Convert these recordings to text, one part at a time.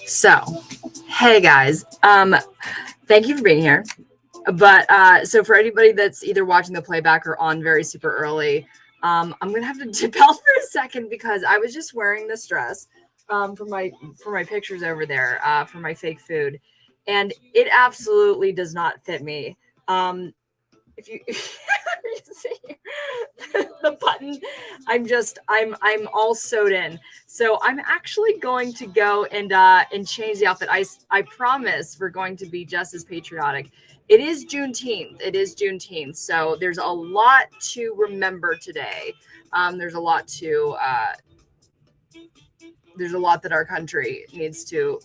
So, hey guys, thank you for being here. But so for anybody that's either watching the playback or on very super early, I'm gonna have to dip out for a second because I was just wearing this dress for my pictures over there for my fake food, and it absolutely does not fit me. If you see the button, I'm all sewed in. So I'm actually going to go and change the outfit. I promise we're going to be just as patriotic. It is Juneteenth. It is Juneteenth. So there's a lot to remember today. There's a lot that our country needs to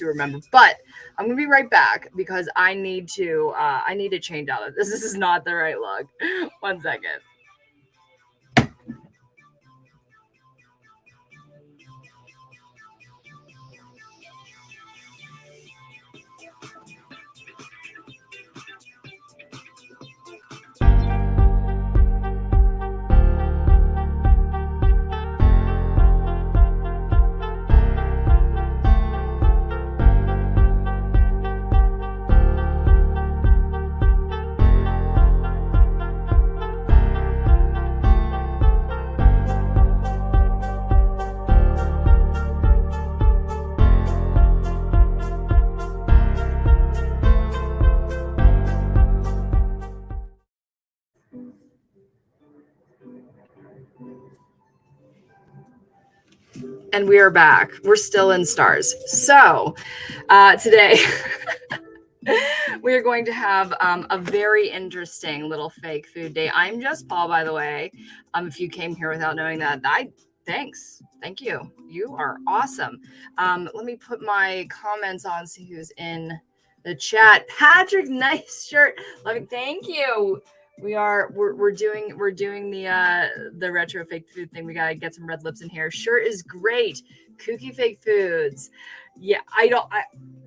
remember. But I'm gonna be right back because I need to change out of this. This is not the right look. 1 second. And we are back. We're still in stars. So today we are going to have a very interesting little fake food day. I'm just Paul, by the way. If you came here without knowing that, thanks. Thank you. You are awesome. Let me put my comments on, see who's in the chat. Patrick, nice shirt. Thank you. We're doing the retro fake food thing. We gotta get some red lips in here. Shirt is great. Kooky fake foods. Yeah,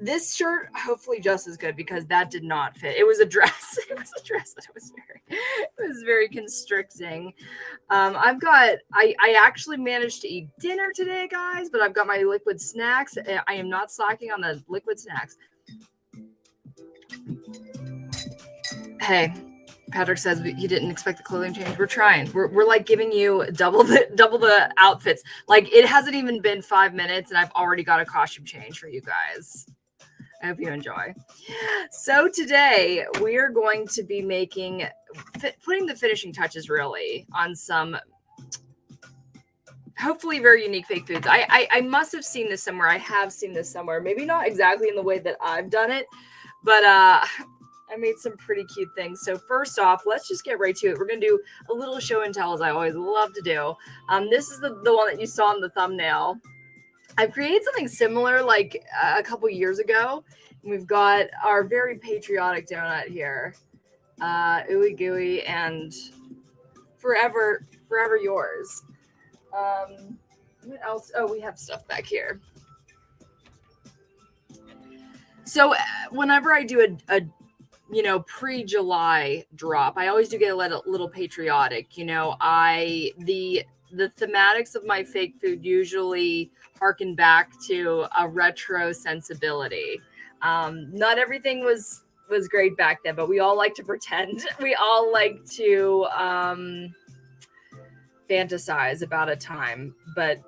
this shirt hopefully just as good because that did not fit. It was a dress. It was a dress that was very constricting. I actually managed to eat dinner today, guys, but I've got my liquid snacks. I am not slacking on the liquid snacks. Hey, Patrick says he didn't expect the clothing change. We're trying. We're like giving you double the outfits. Like it hasn't even been 5 minutes and I've already got a costume change for you guys. I hope you enjoy. So today we are going to be putting the finishing touches really on some hopefully very unique fake foods. I must have seen this somewhere. I have seen this somewhere. Maybe not exactly in the way that I've done it, but I made some pretty cute things. So first off, let's just get right to it. We're going to do a little show and tell, as I always love to do. This is the one that you saw in the thumbnail. I've created something similar like a couple years ago. We've got our very patriotic donut here. Ooey gooey and forever yours. What else? Oh, we have stuff back here. So whenever I do a pre-July drop, I always do get a little patriotic. The thematics of my fake food usually harken back to a retro sensibility. Not everything was great back then, but we all like to pretend. We all like to fantasize about a time, but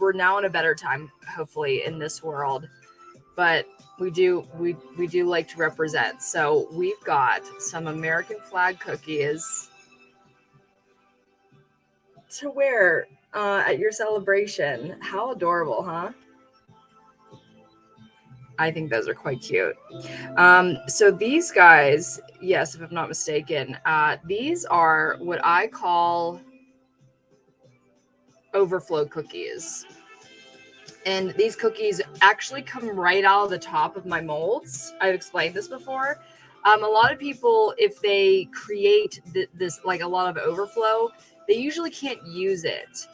we're now in a better time, hopefully, in this world. But we do like to represent. So we've got some American flag cookies to wear at your celebration. How adorable, huh? I think those are quite cute. So these guys, yes, if I'm not mistaken, these are what I call overflow cookies. And these cookies actually come right out of the top of my molds. I've explained this before. A lot of people, if they create this, like a lot of overflow, they usually can't use it.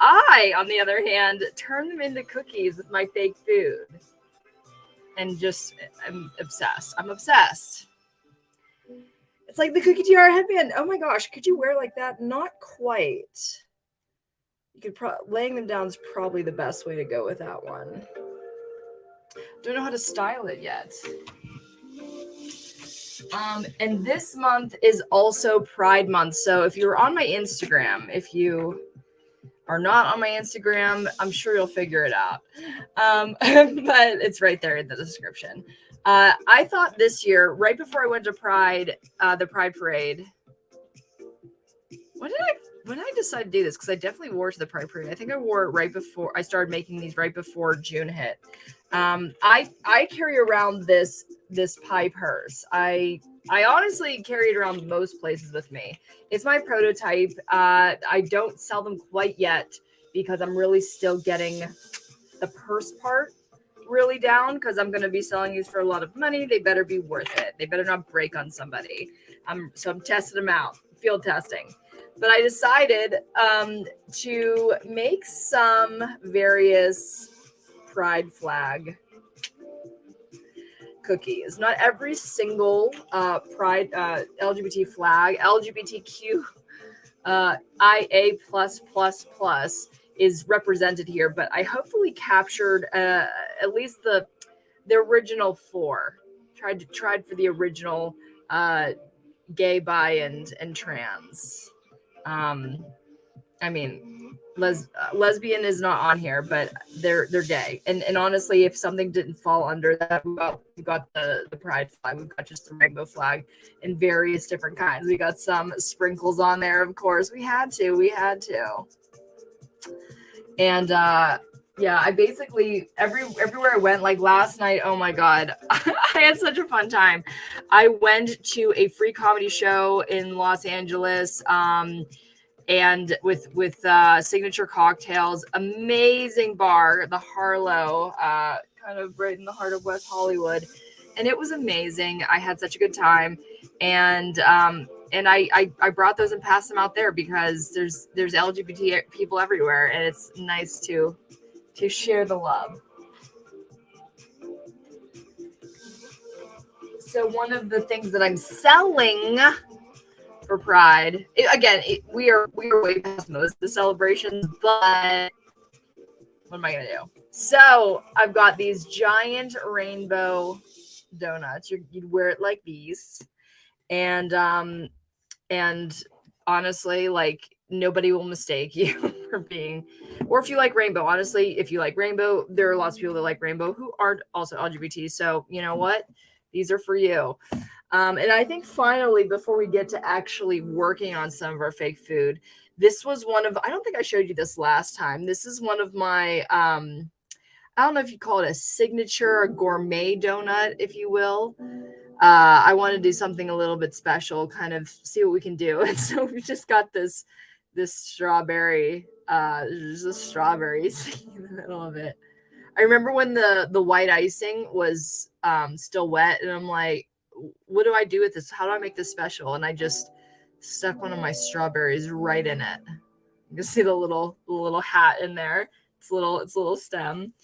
I, on the other hand, turn them into cookies with my fake food. And I'm obsessed. It's like the cookie tiara headband. Oh my gosh, could you wear like that? Not quite. You could laying them down is probably the best way to go with that one. Don't know how to style it yet. And this month is also Pride Month. So if you're on my Instagram, if you are not on my Instagram, I'm sure you'll figure it out. But it's right there in the description. I thought this year, right before I went to Pride, the Pride Parade, when did I decide to do this? Because I definitely wore to the Pride Parade. I think I wore it right before I started making these, right before June hit. I carry around this pie purse. I honestly carry it around most places with me. It's my prototype. I don't sell them quite yet because I'm really still getting the purse part really down, because I'm going to be selling these for a lot of money. They better be worth it. They better not break on somebody. So I'm testing them out, field testing. But I decided to make some various Pride flag cookies. Not every single Pride LGBT flag, LGBTQ IA is represented here, but I hopefully captured at least the original 4. Tried for the original gay, bi, and trans. I mean, lesbian is not on here, but they're gay. And honestly, if something didn't fall under that, we got the pride flag. We've got just the rainbow flag in various different kinds. We got some sprinkles on there, of course. We had to. And yeah, I basically everywhere I went, like last night, oh my God, I had such a fun time. I went to a free comedy show in Los Angeles, and with signature cocktails, amazing bar, the Harlow, kind of right in the heart of West Hollywood, and it was amazing. I had such a good time, and I brought those and passed them out there because there's LGBT people everywhere, and it's nice to share the love. So one of the things that I'm selling for Pride, we are way past most of the celebrations, but what am I gonna do? So I've got these giant rainbow donuts. You'd wear it like these, and honestly, like, nobody will mistake you for being, or if you like rainbow. Honestly, if you like rainbow, there are lots of people that like rainbow who aren't also LGBT. So you know what? These are for you. And I think finally, before we get to actually working on some of our fake food, this was one of, I don't think I showed you this last time. This is one of my, I don't know if you call it a signature, a gourmet donut, if you will. I want to do something a little bit special, kind of see what we can do. And so we just got this strawberry, there's a strawberry in the middle of it. I remember when the white icing was still wet, and I'm like, what do I do with this? How do I make this special? And I just stuck one of my strawberries right in it. You can see the little hat in there. It's a little stem.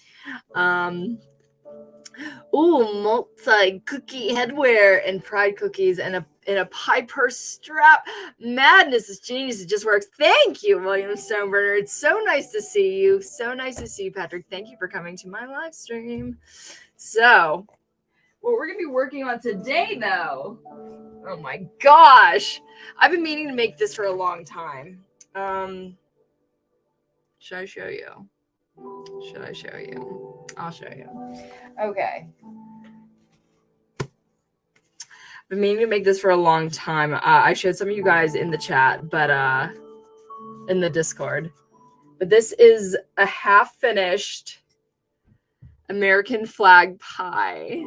Multi-cookie headwear and pride cookies and a pie purse strap. Madness is genius. It just works. Thank you, William Stoneburner. It's so nice to see you. So nice to see you, Patrick. Thank you for coming to my live stream. So, what we're going to be working on today, though, oh my gosh, I've been meaning to make this for a long time. Should I show you? I'll show you. Okay. Been meaning to make this for a long time. I showed some of you guys in the chat, but in the Discord. But this is a half-finished American flag pie.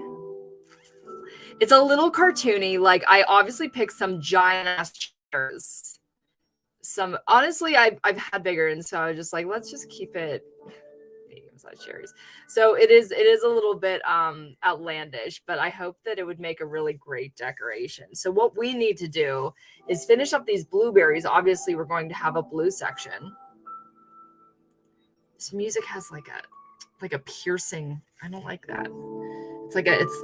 It's a little cartoony. Like, I obviously picked some giant ass cherries. Honestly, I've had bigger, and so I was just like, let's just keep it medium-sized cherries. So it is a little bit outlandish, but I hope that it would make a really great decoration. So what we need to do is finish up these blueberries. Obviously, we're going to have a blue section. This music has like a piercing. I don't like that. It's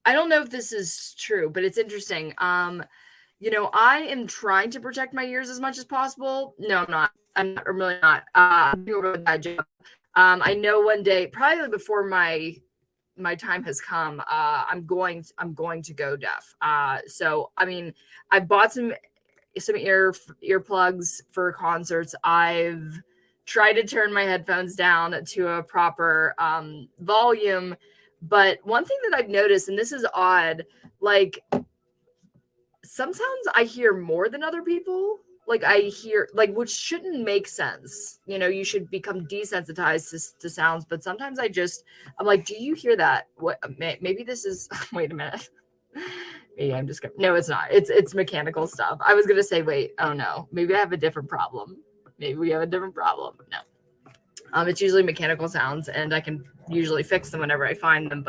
I don't know if this is true, but it's interesting. You know, I am trying to protect my ears as much as possible. No, I'm not. I'm really not. I'm doing a really bad job. I know one day, probably before my time has come, I'm going to go deaf. So I mean, I bought some earplugs for concerts. I've tried to turn my headphones down to a proper volume, but one thing that I've noticed, and this is odd, like sometimes I hear more than other people. Like I hear, like, which shouldn't make sense. You know, you should become desensitized to sounds, but sometimes I'm like, do you hear that? What? Maybe this is, wait a minute. Maybe I'm just, no, it's not. It's mechanical stuff. I was going to say, wait, oh no, maybe I have a different problem. Maybe we have a different problem. No. It's usually mechanical sounds, and I can usually fix them whenever I find them.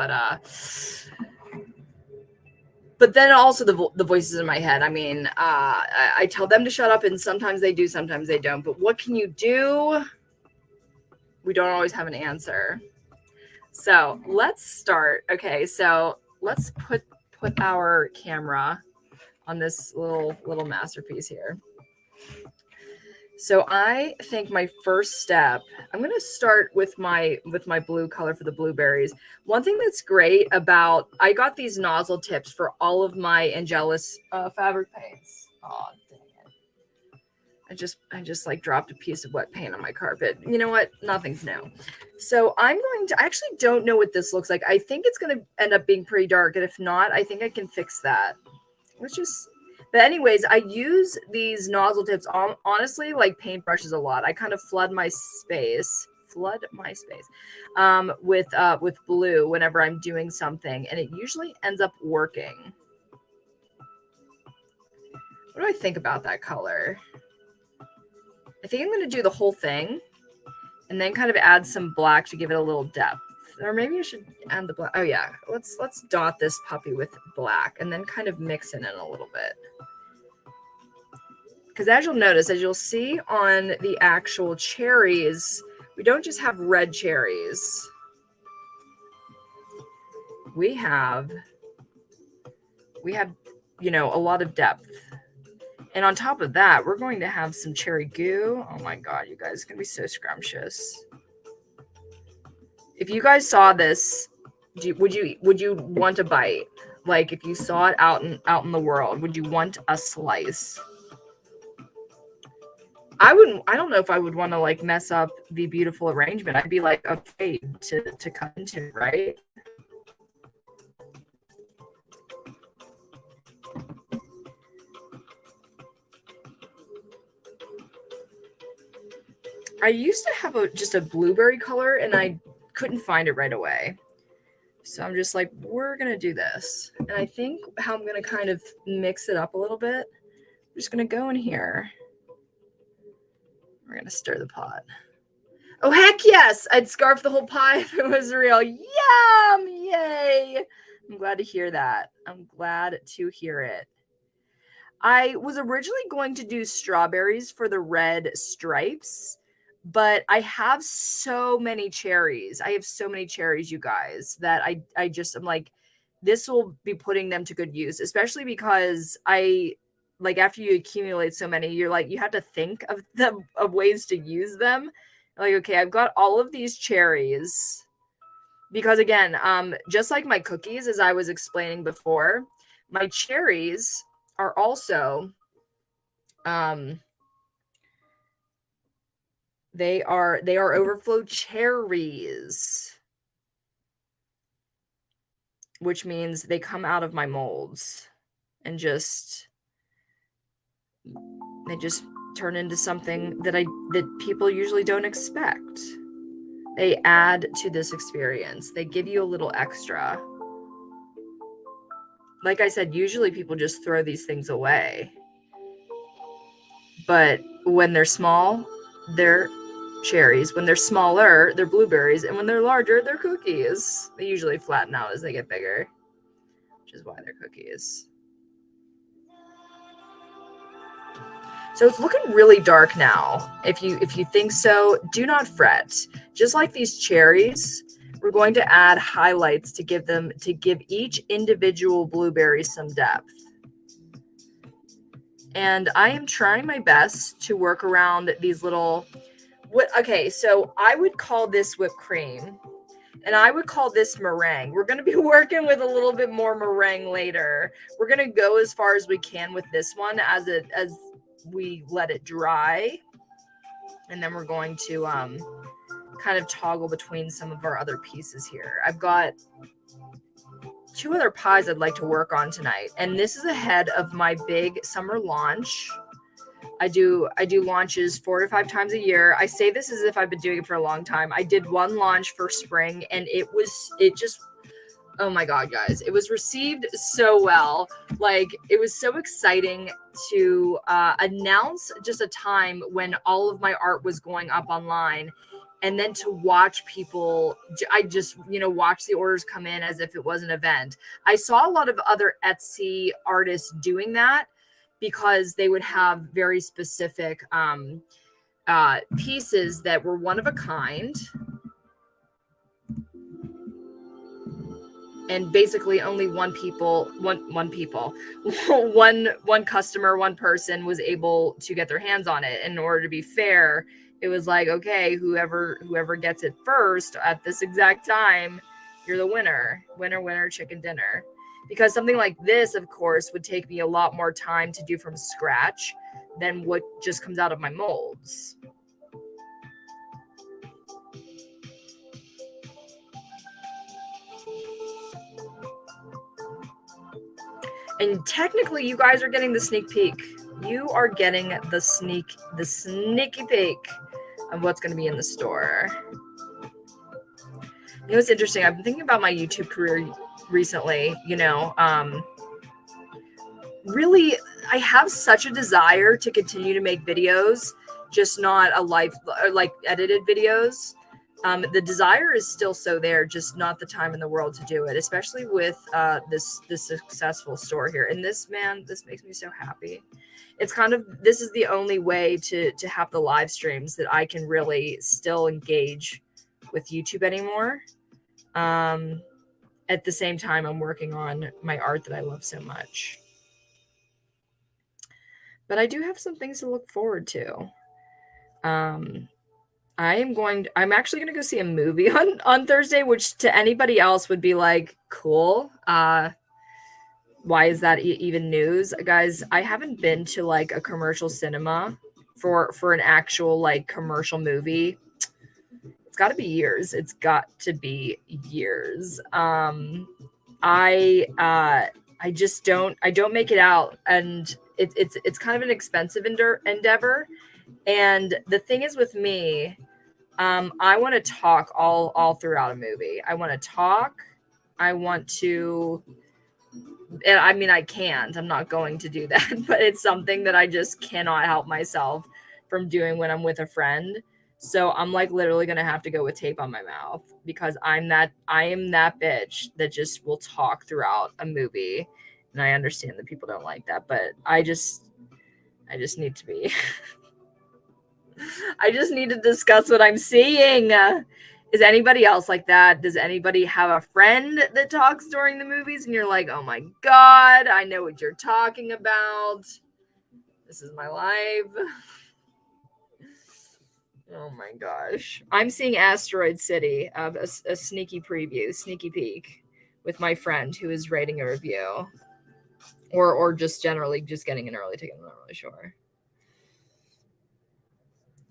But then also the voices in my head. I mean, I tell them to shut up, and sometimes they do, sometimes they don't. But what can you do? We don't always have an answer. So let's start. Okay, so let's put our camera on this little masterpiece here. So I think my first step, I'm going to start with my blue color for the blueberries. One thing that's great about, I got these nozzle tips for all of my Angelus fabric paints. Oh, dang it. I just like dropped a piece of wet paint on my carpet. You know what? Nothing's new. So I actually don't know what this looks like. I think it's going to end up being pretty dark. And if not, I think I can fix that. But anyways, I use these nozzle tips honestly like paintbrushes a lot. I kind of flood my space with blue whenever I'm doing something, and it usually ends up working. What do I think about that color? I think I'm going to do the whole thing and then kind of add some black to give it a little depth. Or maybe I should add the black. Oh yeah, let's dot this puppy with black and then kind of mix it in a little bit. Because as you'll notice, as you'll see on the actual cherries, we don't just have red cherries. We have, you know, a lot of depth. And on top of that, we're going to have some cherry goo. Oh my God, you guys, it's going to be so scrumptious. If you guys saw this, would you want a bite? Like if you saw it out in the world, would you want a slice? I don't know if I would want to like mess up the beautiful arrangement. I'd be like afraid to cut into, right? I used to have just a blueberry color and I couldn't find it right away. So I'm just like, we're going to do this. And I think how I'm going to kind of mix it up a little bit, I'm just going to go in here. We're going to stir the pot. Oh, heck yes. I'd scarf the whole pie if it was real. Yum. Yay. I'm glad to hear that. I'm glad to hear it. I was originally going to do strawberries for the red stripes, but I have so many cherries. I have so many cherries, you guys, that I'm like, this will be putting them to good use, especially because like after you accumulate so many, you're like, you have to think of ways to use them. Like, okay, I've got all of these cherries because again, just like my cookies, as I was explaining before, my cherries are also, they are overflow cherries, which means they come out of my molds and they just turn into something that people usually don't expect. They add to this experience. They give you a little extra. Like I said, usually people just throw these things away. But when they're small, they're cherries. When they're smaller, they're blueberries. And when they're larger, they're cookies. They usually flatten out as they get bigger, which is why they're cookies. So it's looking really dark now. If you think so, do not fret. Just like these cherries, We're going to add highlights to give each individual blueberry some depth. And I am trying my best to work around these little, okay, so I would call this whipped cream and I would call this meringue. We're going to be working with a little bit more meringue later. We're going to go as far as we can with this one as we let it dry. And then we're going to kind of toggle between some of our other pieces here. I've got 2 other pies I'd like to work on tonight. And this is ahead of my big summer launch. I do launches 4 to 5 times a year. I say this as if I've been doing it for a long time. I did one launch for spring and it just, oh my God, guys, it was received so well. Like, it was so exciting to announce just a time when all of my art was going up online. And then to watch people, I just, watch the orders come in as if it was an event. I saw a lot of other Etsy artists doing that because they would have very specific pieces that were one of a kind. And basically only one customer, one person was able to get their hands on it. And in order to be fair, it was like, okay, whoever gets it first at this exact time, you're the winner. Winner, chicken dinner. Because something like this, of course, would take me a lot more time to do from scratch than what just comes out of my molds. And technically, you guys are getting the sneak peek. You are getting the sneaky peek of what's going to be in the store. You know, it's interesting. I've been thinking about my YouTube career recently. Really, I have such a desire to continue to make videos, just not a live, like edited videos. The desire is still so there, just not the time in the world to do it, especially with this successful store here. And this makes me so happy. It's kind of, this is the only way to have the live streams that I can really still engage with YouTube anymore. At the same time, I'm working on my art that I love so much. But I do have some things to look forward to. I'm actually going to go see a movie on Thursday, which to anybody else would be like, cool. Why is that even news? Guys, I haven't been to like a commercial cinema for an actual like commercial movie. It's got to be years. It's got to be years. I just don't make it out, and it's kind of an expensive endeavor. And the thing is with me, I want to talk all throughout a movie. I want to talk. I want to, and I mean, I can't, I'm not going to do that, but it's something that I just cannot help myself from doing when I'm with a friend. So I'm like literally going to have to go with tape on my mouth because I am that bitch that just will talk throughout a movie. And I understand that people don't like that, but I just need to be, I just need to discuss what I'm seeing. Is anybody else like that? Does anybody have a friend that talks during the movies and you're like, oh my God, I know what you're talking about. This is my life. Oh my gosh. I'm seeing Asteroid City, a sneaky preview, sneaky peek with my friend who is writing a review. Or just generally just getting an early ticket. I'm not really sure.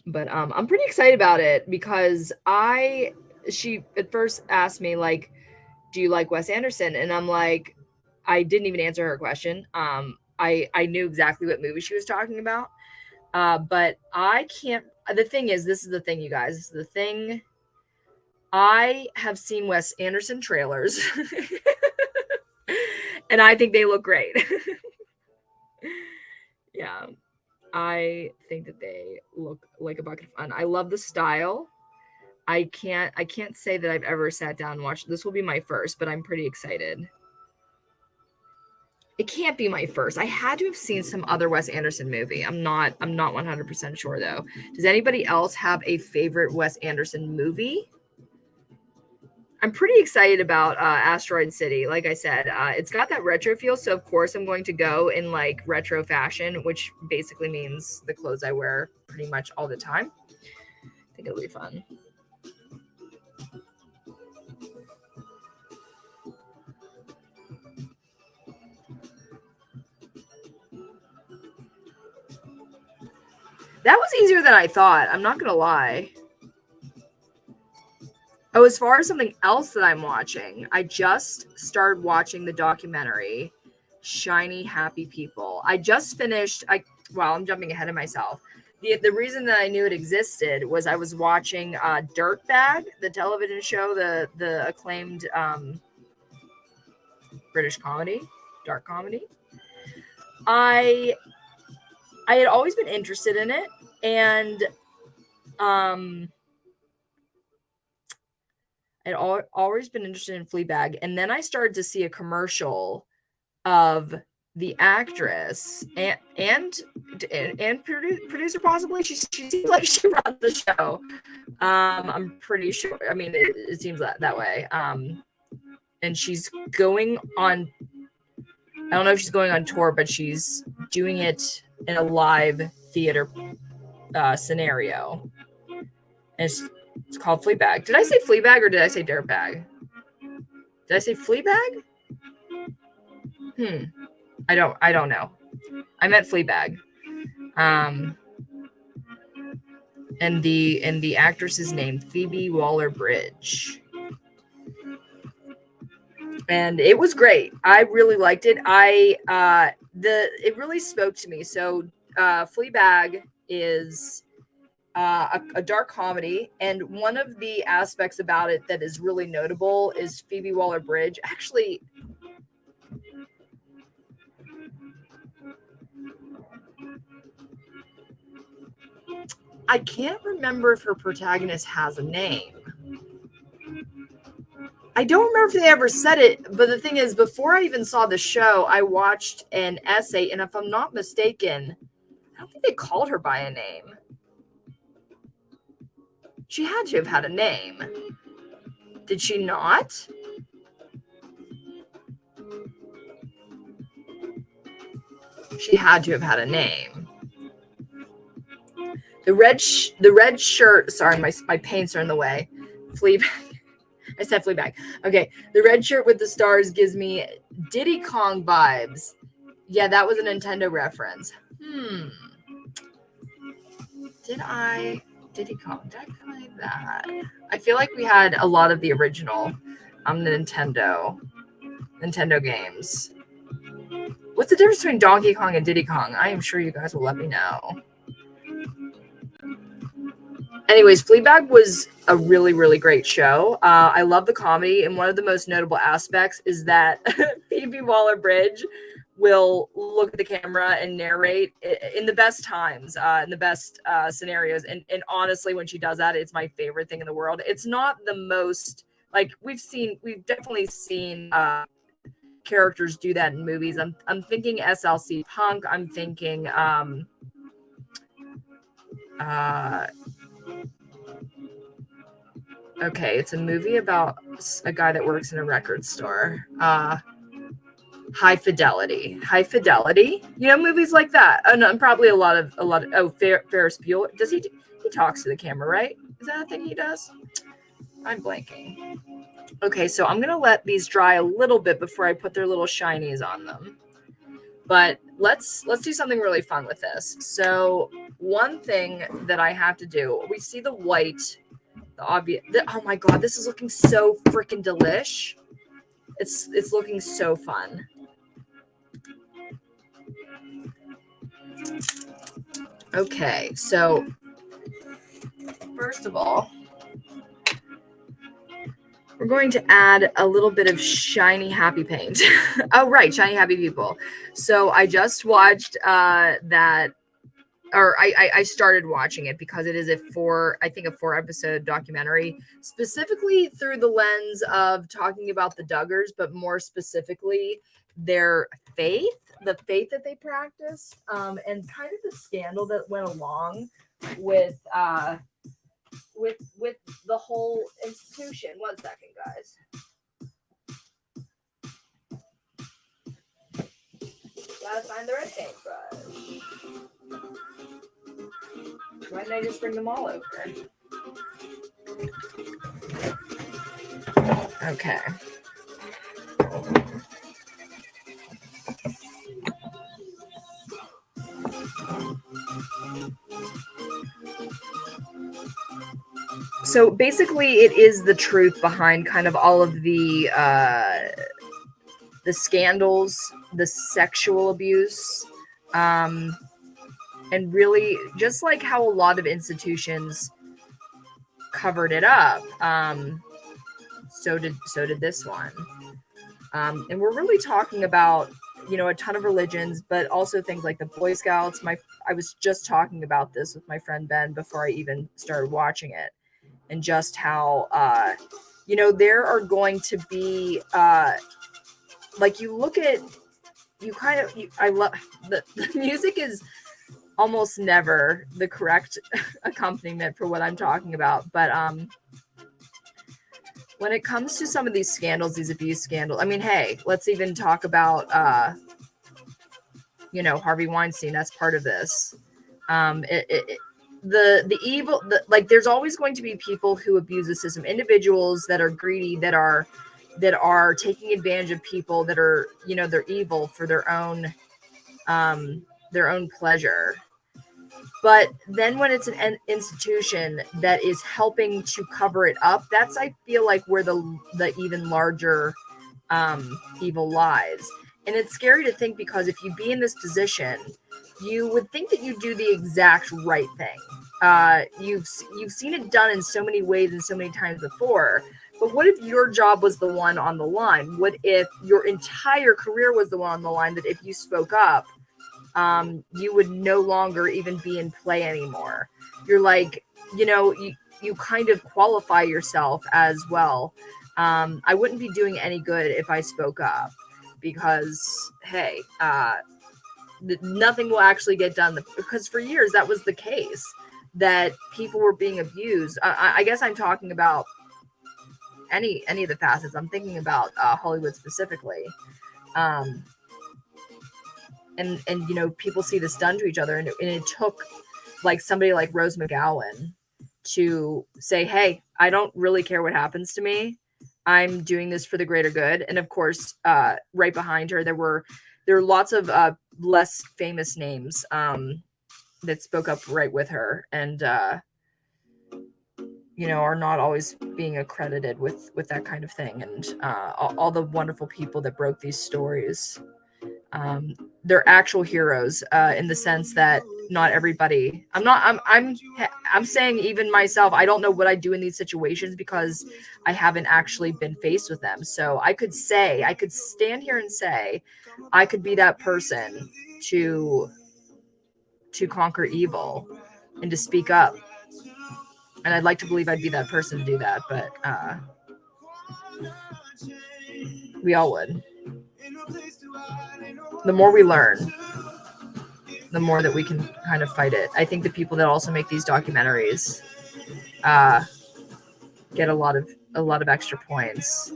But I'm pretty excited about it because she at first asked me like, do you like Wes Anderson? And I'm like, I didn't even answer her question. I knew exactly what movie she was talking about. But I can't, the thing is, this is the thing, you guys, this is the thing. I have seen Wes Anderson trailers and I think they look great. Yeah. I think that they look like a bucket of fun. I love the style. I can't say that I've ever sat down and watched. This will be my first, but I'm pretty excited. It can't be my first. I had to have seen some other Wes Anderson movie. I'm not 100% sure though. Does anybody else have a favorite Wes Anderson movie? I'm pretty excited about Asteroid City. Like I said, it's got that retro feel. So of course I'm going to go in like retro fashion, which basically means the clothes I wear pretty much all the time. I think it'll be fun. That was easier than I thought. I'm not going to lie. Oh, as far as something else that I'm watching, I just started watching the documentary Shiny Happy People. I just finished. I'm jumping ahead of myself. The reason that I knew it existed was I was watching Dirtbag, the television show, the acclaimed British comedy, dark comedy. I had always been interested in it, and I'd always been interested in Fleabag, and then I started to see a commercial of the actress and producer possibly. She seems like she runs the show. I'm pretty sure. I mean, it seems that way. And she's going on. I don't know if she's going on tour, but she's doing it in a live theater scenario. And it's called Fleabag. Did I say Fleabag or did I say Dirtbag? Did I say Fleabag? I don't know. I meant Fleabag. And the actress is named Phoebe Waller-Bridge. And it was great. I really liked it. It really spoke to me. So Fleabag is a dark comedy, and one of the aspects about it that is really notable is Phoebe Waller-Bridge. Actually, I can't remember if her protagonist has a name. I don't remember if they ever said it, but the thing is, before I even saw the show, I watched an essay, and if I'm not mistaken, I don't think they called her by a name. She had to have had a name. Did she not? She had to have had a name. The red shirt. Sorry, my paints are in the way. Fleabag. I said Fleabag. Okay, the red shirt with the stars gives me Diddy Kong vibes. Yeah, that was a Nintendo reference. Diddy Kong? Did I play that? I feel like we had a lot of the original Nintendo games. What's the difference between Donkey Kong and Diddy Kong? I am sure you guys will let me know. Anyways, Fleabag was a really, really great show. I love the comedy, and one of the most notable aspects is that Phoebe Waller-Bridge will look at the camera and narrate in the best times, in the best scenarios. And honestly, when she does that, it's my favorite thing in the world. It's not the most, like, we've definitely seen characters do that in movies. I'm thinking SLC Punk. I'm thinking okay, it's a movie about a guy that works in a record store. High Fidelity. You know, movies like that. And probably a lot of Ferris Bueller. Does he talks to the camera, right? Is that a thing he does? I'm blanking. Okay, so I'm gonna let these dry a little bit before I put their little shinies on them. But let's do something really fun with this. So one thing that I have to do, we see the white. Oh my god, this is looking so freaking delish. It's looking so fun. Okay, so first of all, we're going to add a little bit of shiny happy paint. Oh right, Shiny Happy People. So I just watched that. Or I started watching it because it is a 4-episode documentary, specifically through the lens of talking about the Duggars, but more specifically their faith, the faith that they practice, and kind of the scandal that went along with with the whole institution. 1 second, guys. Gotta find the right paintbrush. Why didn't I just bring them all over? Okay. So basically, it is the truth behind kind of all of the scandals, the sexual abuse, and really just like how a lot of institutions covered it up. So did this one. And we're really talking about, a ton of religions, but also things like the Boy Scouts. I was just talking about this with my friend Ben before I even started watching it, and just how, there are going to be, like you look at, I love the music is almost never the correct accompaniment for what I'm talking about. But, when it comes to some of these scandals, these abuse scandals, I mean, hey, let's even talk about, Harvey Weinstein. That's part of this. The evil, like there's always going to be people who abuse the system, individuals that are greedy, that are taking advantage of people, that are, they're evil for their own pleasure. But then when it's an institution that is helping to cover it up, that's, I feel like, where the even larger evil lies. And it's scary to think, because if you be in this position, you would think that you do the exact right thing. You've seen it done in so many ways and so many times before. But what if your job was the one on the line? What if your entire career was the one on the line, that if you spoke up, you would no longer even be in play anymore? You're like, you kind of qualify yourself as, well, I wouldn't be doing any good if I spoke up, because, hey, nothing will actually get done. Because for years that was the case, that people were being abused. I guess I'm talking about any of the facets. I'm thinking about Hollywood specifically. And people see this done to each other, and it took like somebody like Rose McGowan to say, hey, I don't really care what happens to me. I'm doing this for the greater good. And of course, right behind her, there are lots of less famous names that spoke up right with her, and are not always being accredited with that kind of thing. And all the wonderful people that broke these stories, they're actual heroes, in the sense that not everybody, I'm saying, even myself, I don't know what I do in these situations, because I haven't actually been faced with them. So I could stand here and say I could be that person to conquer evil and to speak up. And I'd like to believe I'd be that person to do that, but we all would. The more we learn, the more that we can kind of fight it. I think the people that also make these documentaries get a lot of extra points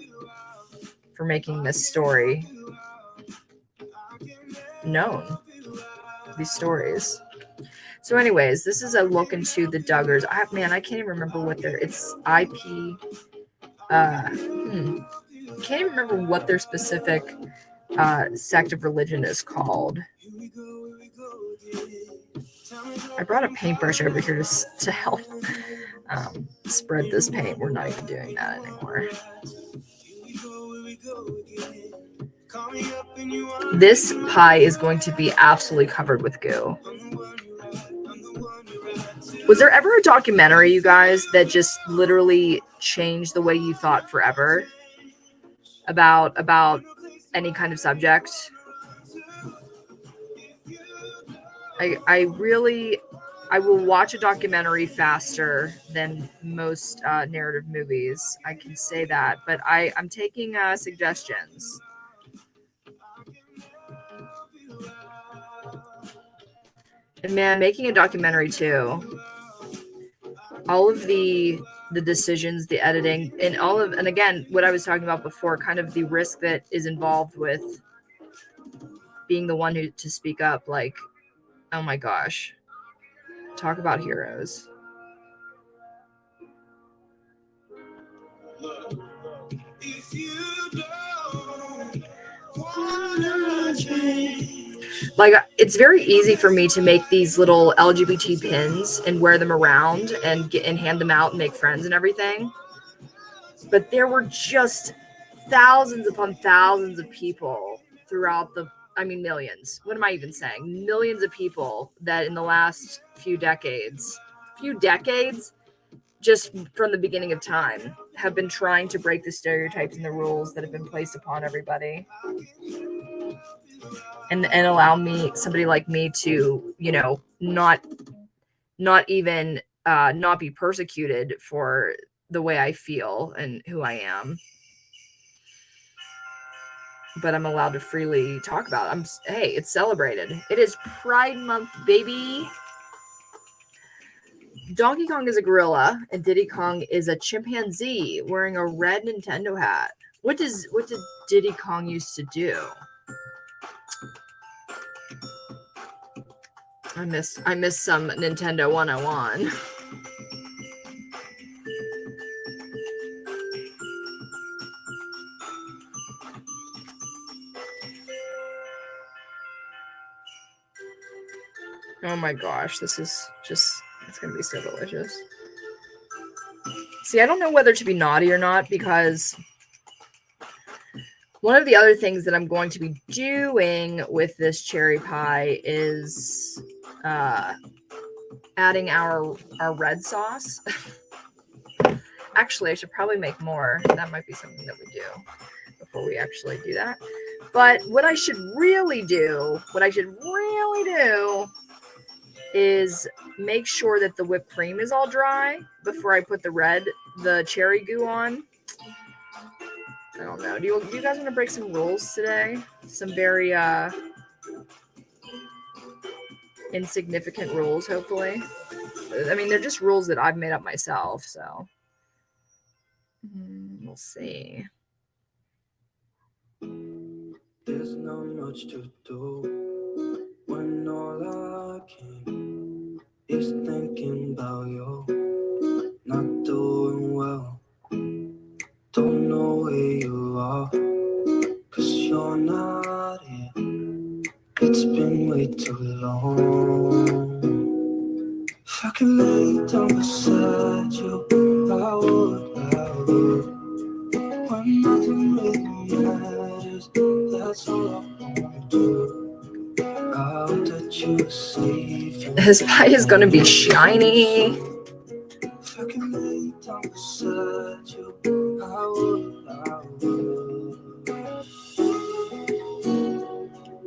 for making this story known, these stories. So anyways, this is a look into the Duggars. I can't even remember what it's IP. Can't even remember what their specific sect of religion is called. I brought a paintbrush over here to help spread this paint. We're not even doing that anymore. This pie is going to be absolutely covered with goo. Was there ever a documentary, you guys, that just literally changed the way you thought forever about any kind of subject? I will watch a documentary faster than most narrative movies. I can say that, but I'm taking suggestions. And man, making a documentary too. all of the decisions, the editing, and again, what I was talking about before, kind of the risk that is involved with being the one to speak up. Like, oh my gosh, talk about heroes. If you don't wanna change. Like, it's very easy for me to make these little LGBT pins and wear them around and hand them out and make friends and everything. But there were just thousands upon thousands of people throughout millions. What am I even saying? Millions of people that in the last few decades, just from the beginning of time, have been trying to break the stereotypes and the rules that have been placed upon everybody, and allow somebody like me to, not even not be persecuted for the way I feel and who I am, but I'm allowed to freely talk about it. Hey, it's celebrated. It is Pride Month, baby. Donkey Kong is a gorilla and Diddy Kong is a chimpanzee wearing a red Nintendo hat. What did Diddy Kong used to do? I miss some Nintendo 101. Oh my gosh, this is just, it's going to be so delicious. See, I don't know whether to be naughty or not, because one of the other things that I'm going to be doing with this cherry pie is adding our red sauce. Actually, I should probably make more. That might be something that we do before we actually do that. But what I should really do is make sure that the whipped cream is all dry before I put the cherry goo on. I don't know. Do you guys want to break some rules today? Some very insignificant rules, hopefully. I mean, they're just rules that I've made up myself, so we'll see. There's not much to do when all I can is thinking about you. Not doing well, don't know where you are, 'cause you're not here. It's been way too long. If I could lay down beside you, I would. When nothing really matters, that's all I wanna do. His pie is gonna be shiny.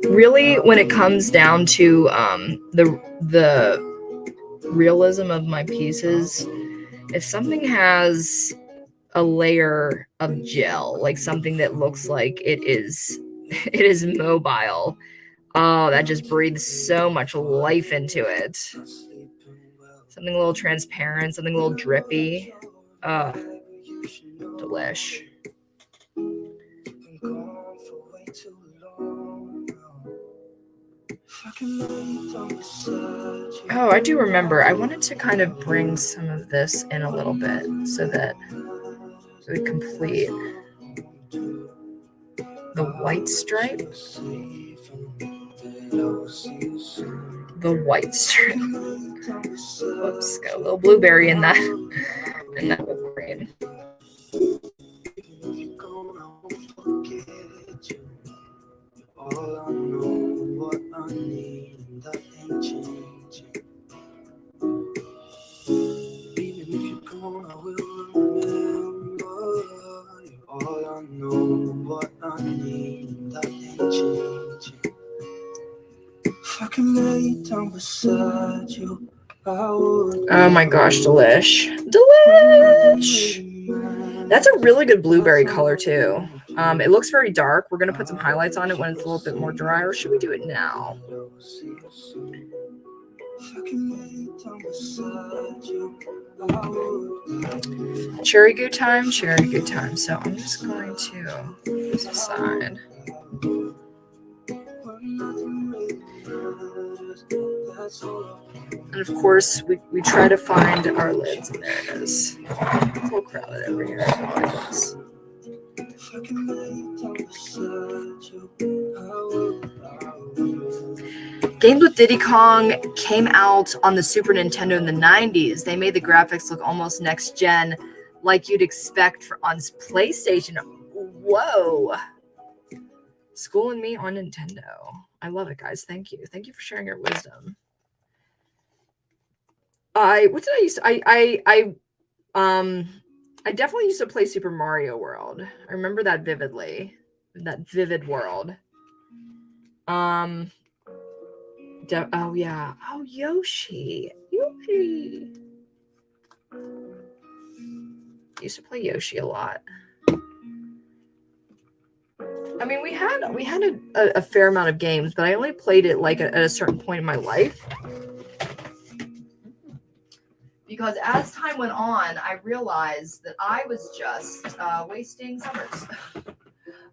Really, when it comes down to the realism of my pieces, if something has a layer of gel, like something that looks like it is mobile, oh, that just breathes so much life into it. Something a little transparent, something a little drippy. Delish. Oh, I do remember. I wanted to kind of bring some of this in a little bit so that we complete the white stripe. The white stripe. Whoops, got a little blueberry in that whipped cream. All I know what I need, and that ain't changing. Even if you're gone, I will remember you. All I know what I need, and that ain't changing. If I can lay down beside you, I would. Oh my gosh, delish. That's a really good blueberry color too. It looks very dark. We're going to put some highlights on it when it's a little bit more dry, or should we do it now? Cherry goo time, cherry goo time. So I'm just going to put this aside. And of course, we try to find our lids, and there it is. It's a little crowded over here. Games with Diddy Kong came out on the Super Nintendo in the 90s. They made the graphics look almost next gen, like you'd expect on PlayStation. Whoa. Schooling me on Nintendo. I love it, guys. Thank you. Thank you for sharing your wisdom. I definitely used to play Super Mario World. I remember that vividly. That vivid world. Oh yeah. Oh, Yoshi. Used to play Yoshi a lot. I mean, we had a fair amount of games, but I only played it like at a certain point in my life. Because as time went on, I realized that I was just wasting summers.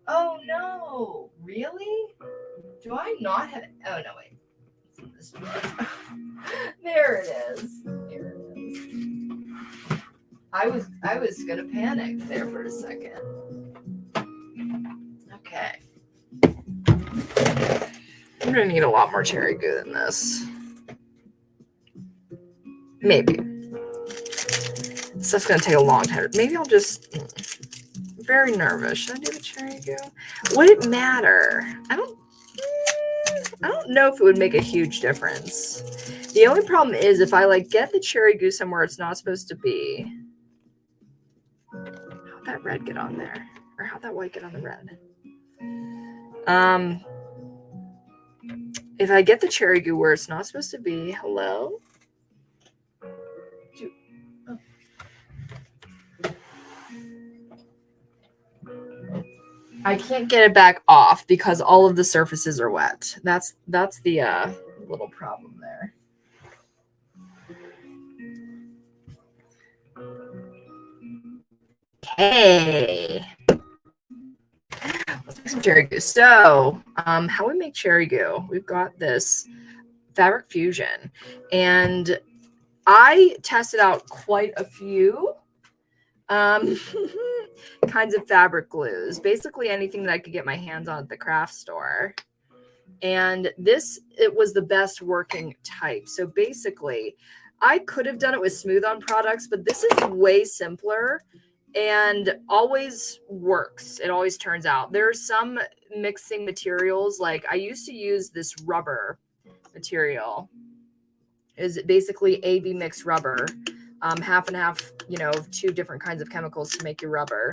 Oh no, really? Do I not have? Oh no, wait. There it is. There it is. I was gonna panic there for a second. Okay. I'm gonna need a lot more cherry goo than this. Maybe. Stuff's gonna take a long time. Maybe I'll just. Very nervous. Should I do the cherry goo? Would it matter? I don't know if it would make a huge difference. The only problem is if I like get the cherry goo somewhere it's not supposed to be. How'd that red get on there? Or how'd that white get on the red? If I get the cherry goo where it's not supposed to be, hello? I can't get it back off because all of the surfaces are wet. That's the little problem there. Okay. Let's make some cherry goo. So, how we make cherry goo? We've got this fabric fusion, and I tested out quite a few kinds of fabric glues, basically anything that I could get my hands on at the craft store. And it was the best working type. So basically, I could have done it with smooth on products, but this is way simpler and always works. It always turns out. There's some mixing materials, like I used to use this rubber material. Is basically AB mixed rubber. Half and half, of two different kinds of chemicals to make your rubber.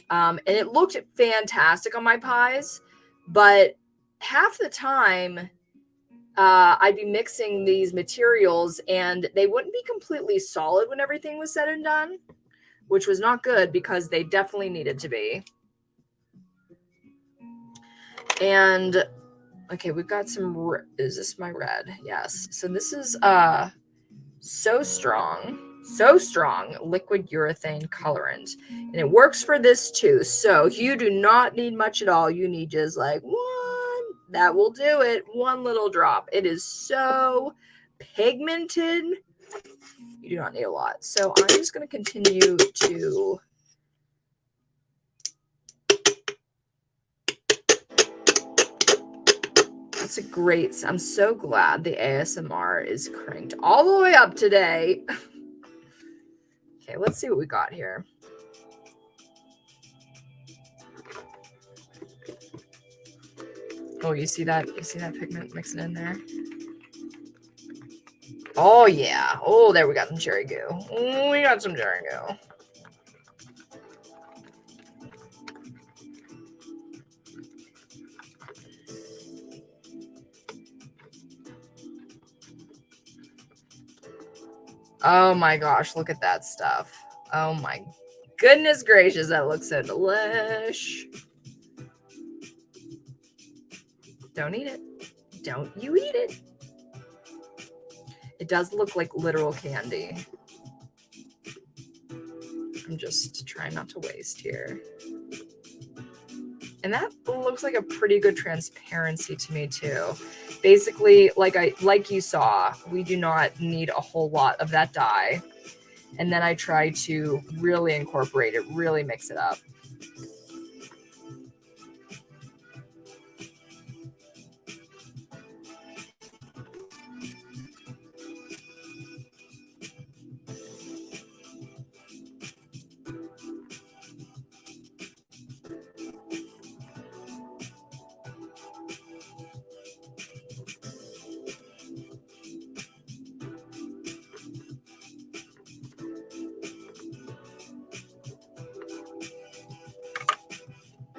And it looked fantastic on my pies, but half the time I'd be mixing these materials and they wouldn't be completely solid when everything was said and done, which was not good because they definitely needed to be. And okay, we've got some, is this my red? Yes. So this is so strong liquid urethane colorant, and it works for this too. So you do not need much at all. You need just like one, that will do it. One little drop. It is so pigmented. You do not need a lot. So I'm just going to continue to that's a great, I'm so glad the ASMR is cranked all the way up today. Okay, let's see what we got here. Oh, you see that? You see that pigment mixing in there? Oh, yeah. Oh, there we got some cherry goo. Oh, we got some cherry goo. Oh my gosh, look at that stuff. Oh my goodness gracious, that looks so delish. Don't eat it. Don't you eat it. It does look like literal candy. I'm just trying not to waste here. And that looks like a pretty good transparency to me too. Basically, like you saw, we do not need a whole lot of that dye. And then I try to really incorporate it, really mix it up.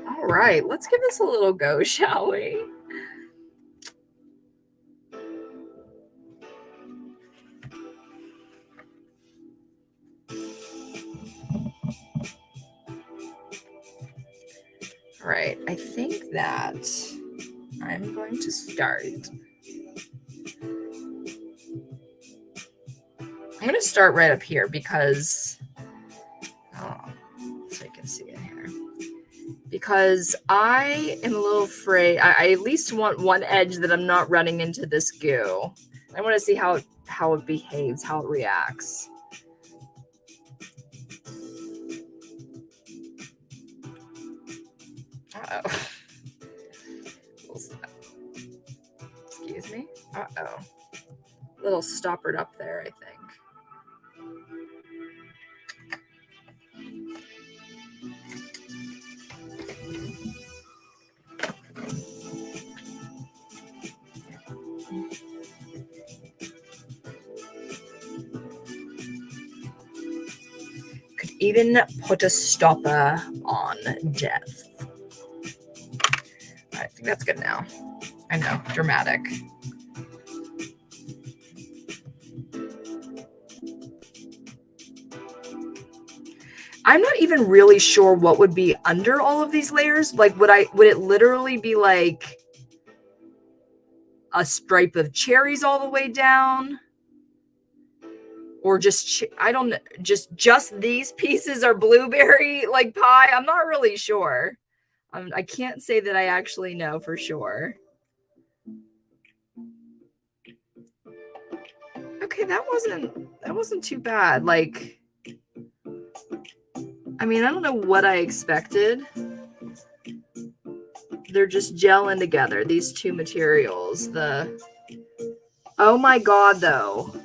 All right, let's give this a little go, shall we? All right, I think that I'm going to start. I'm going to start right up here because, so you can see it here. Because I am a little afraid. I at least want one edge that I'm not running into this goo. I want to see how it behaves, how it reacts. Uh-oh. Excuse me. Uh-oh. A little stoppered up there, I think. Could even put a stopper on death. I think that's good now. I know, dramatic. I'm not even really sure what would be under all of these layers. Like, would it literally be like a stripe of cherries all the way down? Or just, I don't know, just these pieces are blueberry like pie? I'm not really sure. I can't say that I actually know for sure. Okay, that wasn't too bad. Like, I mean, I don't know what I expected. They're just gelling together, these two materials. Oh my God, though.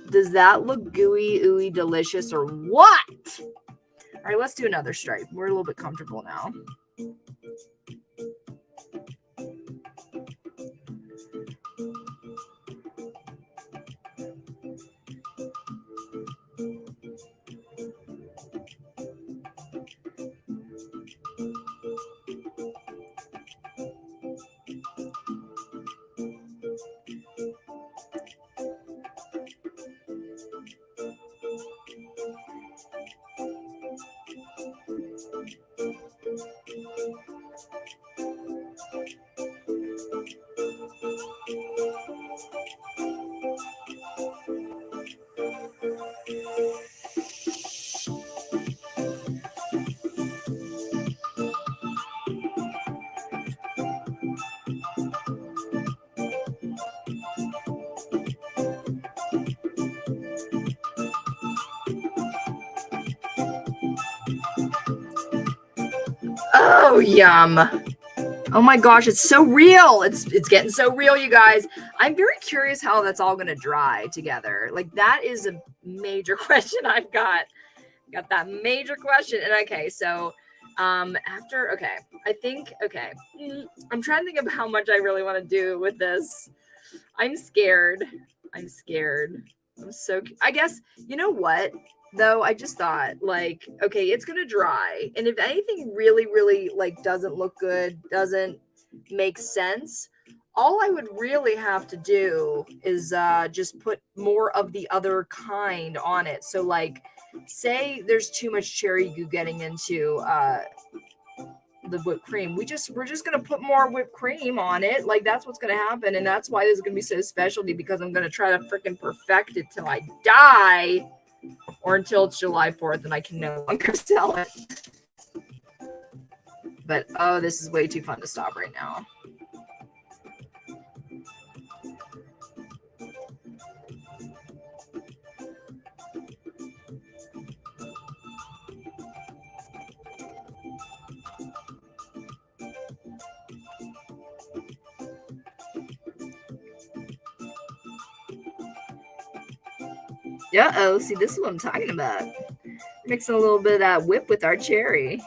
Does that look gooey, ooey, delicious, or what? All right, let's do another stripe. We're a little bit comfortable now. Oh, yum. Oh my gosh, it's so real. It's getting so real, you guys. I'm very curious how that's all going to dry together. Like, that is a major question I've got. Got that major question. And okay, so I'm trying to think of how much I really want to do with this. I'm scared. I guess, you know what? Though I just thought, like, okay, it's gonna dry, and if anything really, really like doesn't look good, doesn't make sense, all I would really have to do is just put more of the other kind on it. So, like, say there's too much cherry goo getting into the whipped cream. We're just gonna put more whipped cream on it. Like, that's what's gonna happen, and that's why this is gonna be so specialty, because I'm gonna try to freaking perfect it till I die, or until it's July 4th and I can no longer sell it. But oh, this is way too fun to stop right now. Uh-oh, see, this is what I'm talking about. Mixing a little bit of that whip with our cherry.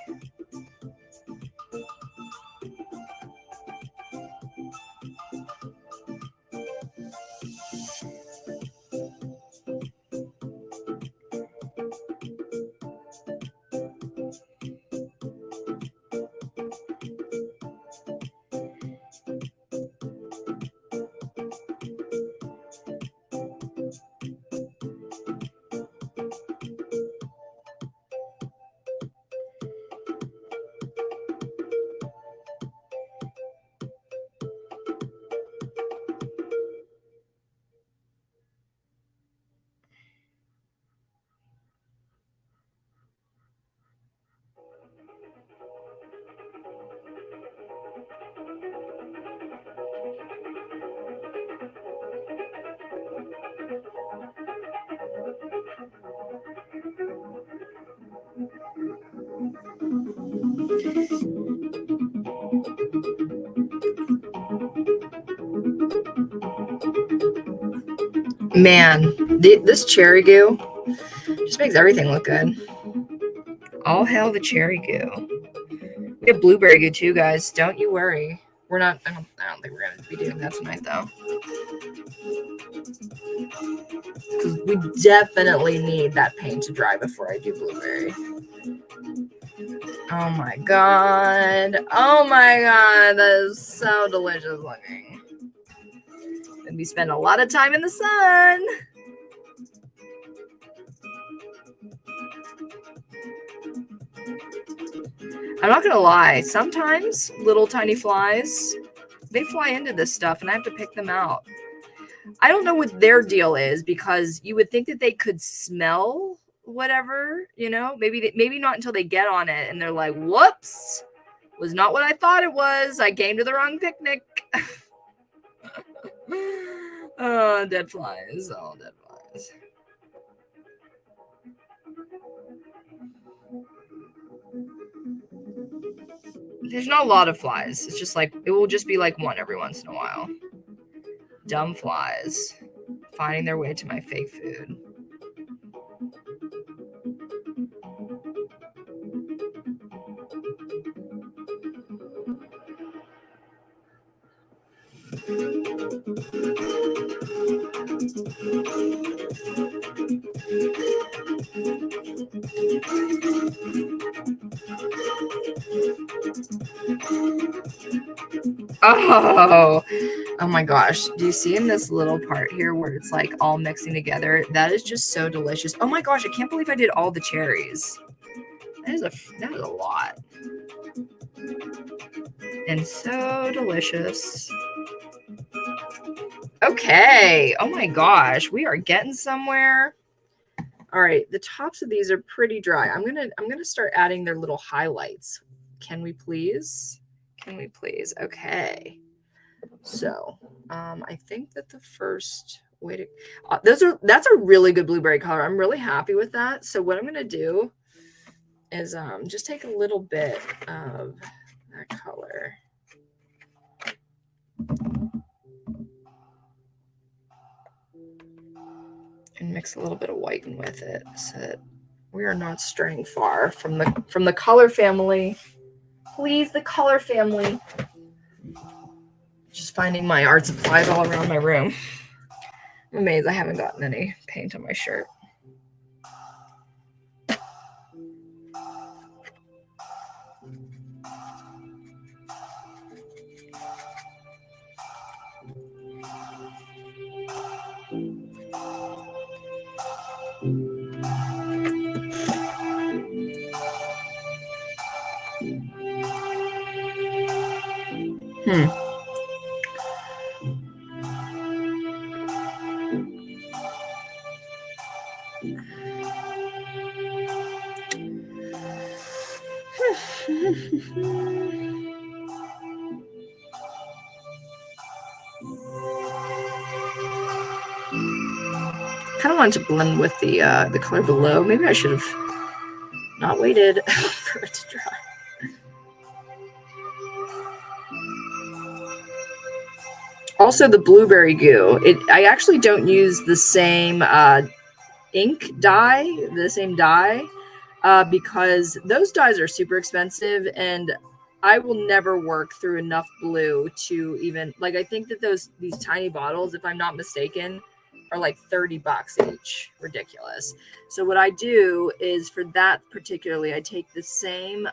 Man, this cherry goo just makes everything look good. All hail the cherry goo. We have blueberry goo too, guys. Don't you worry. We're not. I don't think we're gonna be doing that tonight, though. Because we definitely need that paint to dry before I do blueberry. Oh my god. Oh my god. That is so delicious looking. And we spend a lot of time in the sun. I'm not gonna lie, sometimes little tiny flies, they fly into this stuff and I have to pick them out. I don't know what their deal is, because you would think that they could smell whatever, you know, maybe not until they get on it and they're like, whoops, was not what I thought it was. I came to the wrong picnic. Oh, dead flies. Oh, dead flies. There's not a lot of flies. It's just like, it will just be like one every once in a while. Dumb flies finding their way to my fake food. Oh my gosh. Do you see in this little part here where it's like all mixing together? That is just so delicious. Oh my gosh, I can't believe I did all the cherries. That is a lot. And so delicious. Okay. Oh my gosh, we are getting somewhere. All right, the tops of these are pretty dry. I'm gonna start adding their little highlights. Can we please? Can we please? Okay. So, I think that the first way to that's a really good blueberry color. I'm really happy with that. So what I'm gonna do is just take a little bit of that color. And mix a little bit of white in with it, so that we are not straying far from the color family. Please, the color family. Just finding my art supplies all around my room. I'm amazed I haven't gotten any paint on my shirt. Kind of wanted to blend with the color below. Maybe I should have not waited for it to dry. Also, the blueberry goo. I actually don't use the same ink dye, because those dyes are super expensive, and I will never work through enough blue to even, like, I think that these tiny bottles, if I'm not mistaken, are like $30 each. Ridiculous. So what I do is, for that particularly, I take the same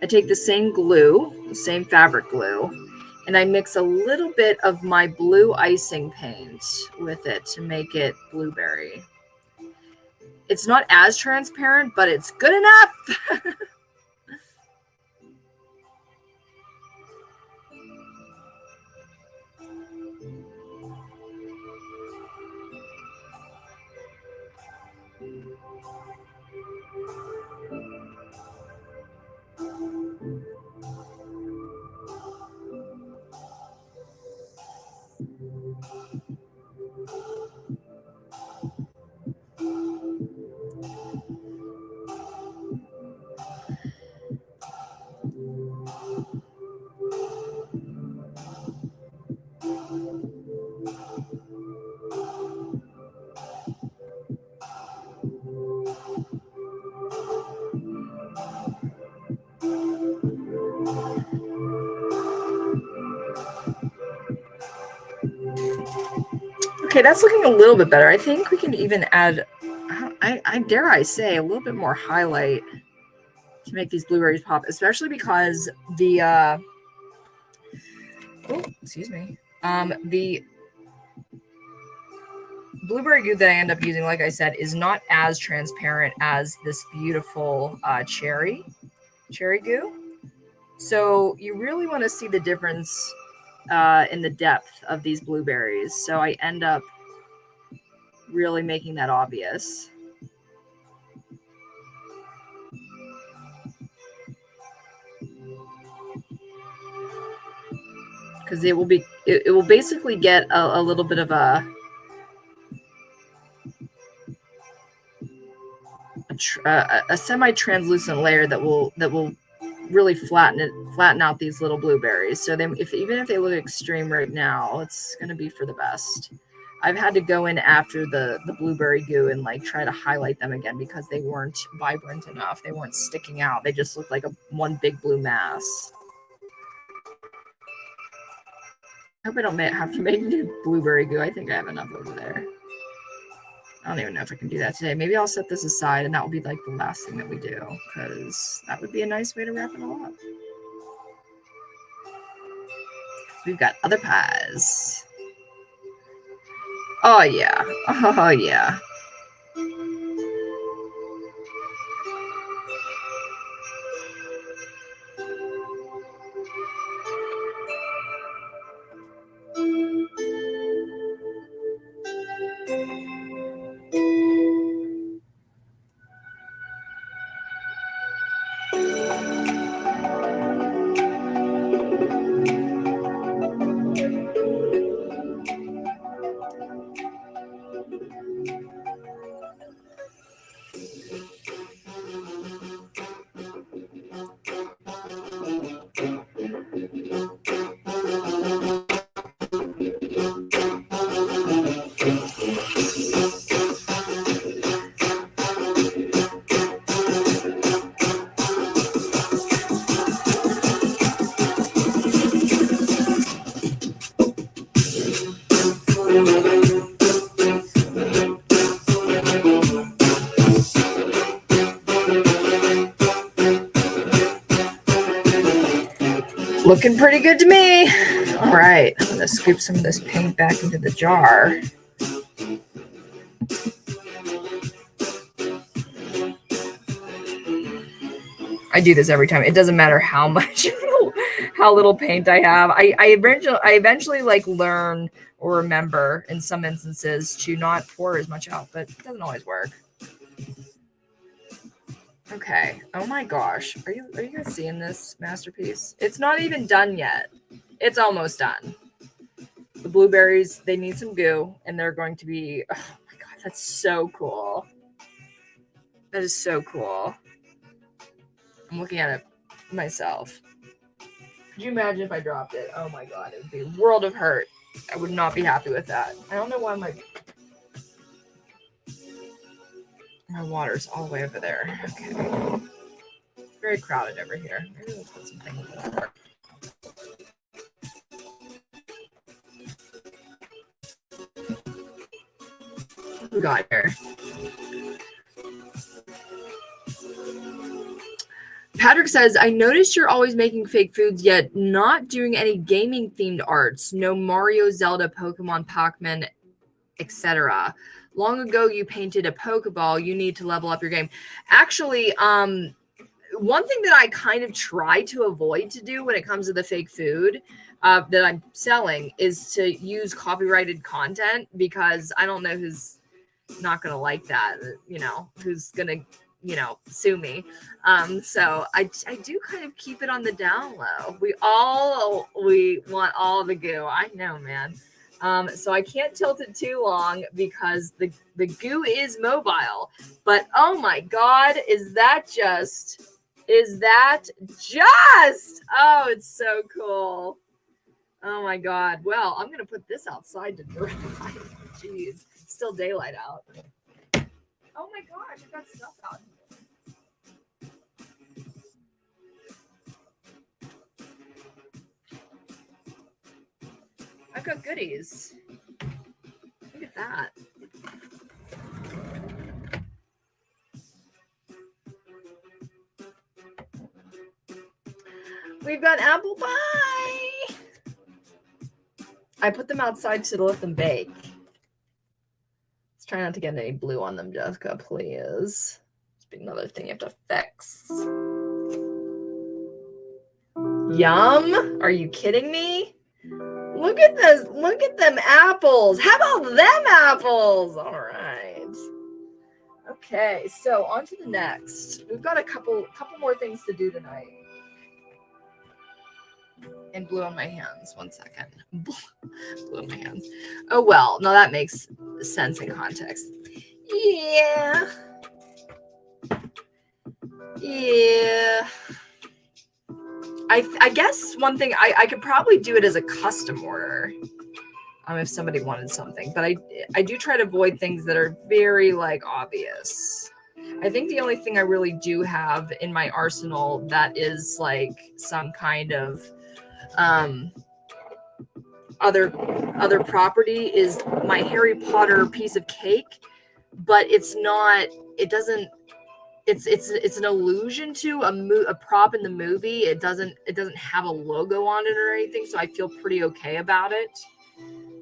I take the same glue, the same fabric glue, and I mix a little bit of my blue icing paint with it to make it blueberry. It's not as transparent, but it's good enough. Okay, that's looking a little bit better. I think we can even add, I dare I say, a little bit more highlight to make these blueberries pop, especially because the the blueberry goo that I end up using, like I said, is not as transparent as this beautiful cherry goo. So you really want to see the difference in the depth of these blueberries. So I end up really making that obvious. Because it will basically get a little bit of a semi-translucent layer that will really flatten out these little blueberries. So even if they look extreme right now, it's going to be for the best. I've had to go in after the blueberry goo and like try to highlight them again because they weren't vibrant enough. They weren't sticking out. They just looked like one big blue mass. I hope I don't have to make new blueberry goo. I think I have enough over there. I don't even know if I can do that today. Maybe I'll set this aside and that will be like the last thing that we do, because that would be a nice way to wrap it all up. We've got other pies. Oh yeah. Oh yeah. Looking pretty good to me. All right, I'm gonna scoop some of this paint back into the jar. I do this every time. It doesn't matter how much, how little paint I have. I eventually like learn or remember in some instances to not pour as much out, but it doesn't always work. Okay. Oh my gosh. Are you guys seeing this masterpiece? It's not even done yet. It's almost done. The blueberries, they need some goo, and they're going to be, oh my God, that's so cool. That is so cool. I'm looking at it myself. Could you imagine if I dropped it? Oh my God, it would be a world of hurt. I would not be happy with that. I don't know why my water's all the way over there. Okay. Very crowded over here. Maybe we'll put something over. We got here. Patrick says, I noticed you're always making fake foods, yet not doing any gaming themed arts. No Mario, Zelda, Pokemon, Pac-Man, etc. Long ago, you painted a Pokeball. You need to level up your game. Actually, one thing that I kind of try to avoid to do when it comes to the fake food that I'm selling is to use copyrighted content, because I don't know who's not going to like that, who's going to, sue me. So I do kind of keep it on the down low. We want all the goo. I know, man. So I can't tilt it too long because the goo is mobile. But oh my God, is that just, oh, it's so cool. Oh my God. Well, I'm going to put this outside to dry. Jeez, it's still daylight out. Oh my gosh, I've got stuff out here. I've got goodies. Look at that. We've got apple pie. I put them outside to let them bake. Let's try not to get any blue on them, Jessica, please. It's another thing you have to fix. Yum. Are you kidding me? Look at this. Look at them apples. How about them apples? All right. Okay, so on to the next. We've got a couple more things to do tonight. And blue on my hands. 1 second. Blue on my hands. Oh, well. No, that makes sense in context. Yeah. I guess one thing, I could probably do it as a custom order if somebody wanted something. But I do try to avoid things that are very, like, obvious. I think the only thing I really do have in my arsenal that is, like, some kind of other property is my Harry Potter piece of cake, but it's not, it doesn't, it's an allusion to a prop in the movie. It doesn't have a logo on it or anything, so I feel pretty okay about it.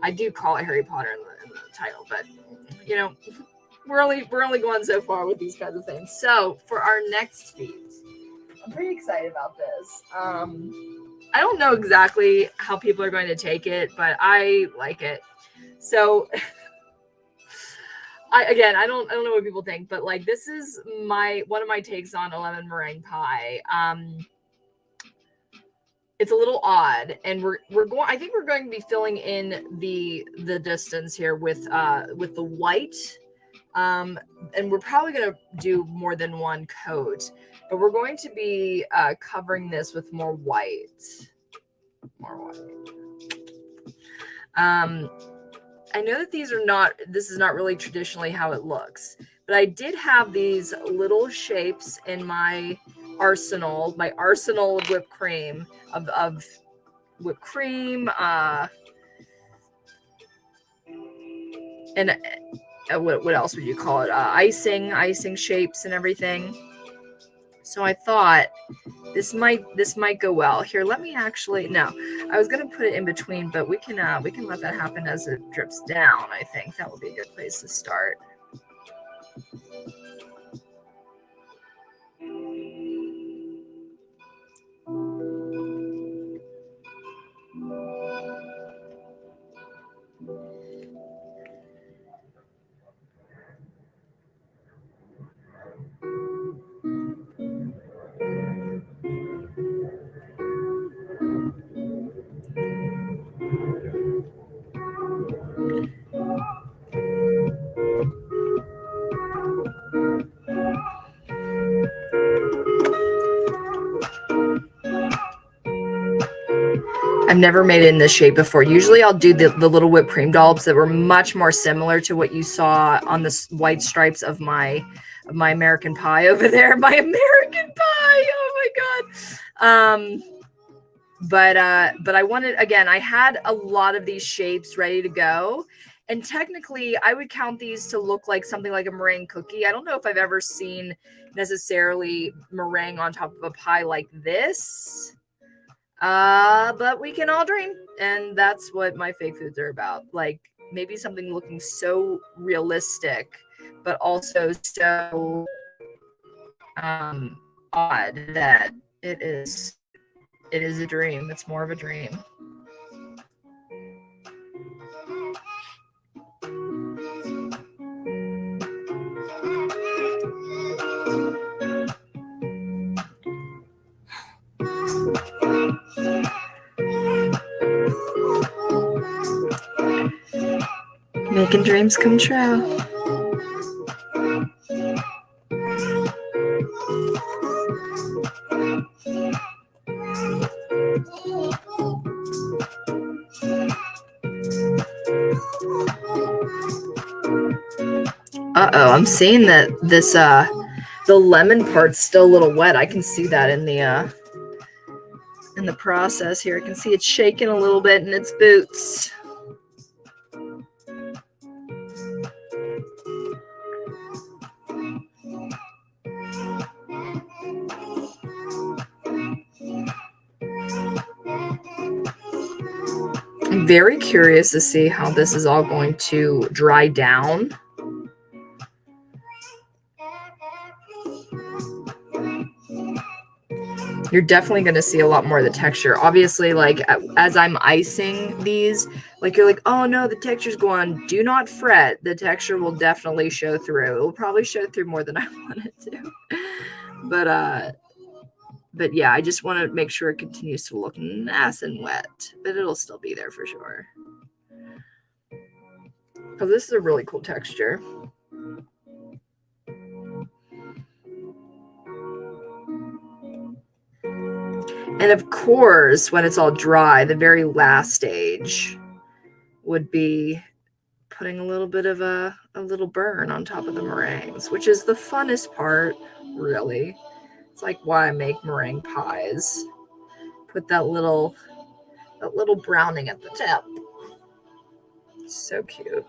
I do call it Harry Potter in the title, but we're only going so far with these kinds of things. So for our next feat, I'm pretty excited about this. I don't know exactly how people are going to take it, but I like it. So I don't know what people think, but like, this is one of my takes on a lemon meringue pie. It's a little odd, and I think we're going to be filling in the distance here with the white. And we're probably going to do more than one coat, but we're going to be covering this with more white. I know that this is not really traditionally how it looks, but I did have these little shapes in my arsenal of whipped cream, of whipped cream, and what else would you call it? Icing shapes and everything. So I thought this might go well. Here, let me actually, no, I was going to put it in between, but we can let that happen as it drips down. I think that would be a good place to start. I've never made it in this shape before. Usually I'll do the little whipped cream dollops that were much more similar to what you saw on the white stripes of my American pie over there. My American pie. Oh my God. But I wanted, again, I had a lot of these shapes ready to go. And technically I would count these to look like something like a meringue cookie. I don't know if I've ever seen necessarily meringue on top of a pie like this. But we can all dream. And that's what my fake foods are about. Like maybe something looking so realistic, but also so odd that it is a dream. It's more of a dream. Making dreams come true. Uh-oh, I'm seeing that this the lemon part's still a little wet. I can see that in the process here. I can see it shaking a little bit in its boots. I'm very curious to see how this is all going to dry down. You're definitely going to see a lot more of the texture. Obviously, like as I'm icing these, like you're like, oh no, the texture's going. Do not fret. The texture will definitely show through. It will probably show through more than I want it to. But yeah, I just want to make sure it continues to look nice and wet, but it'll still be there for sure. Because this is a really cool texture. And of course, when it's all dry, the very last stage would be putting a little bit of a little burn on top of the meringues, which is the funnest part, really. It's like why I make meringue pies. Put that little browning at the tip. So cute.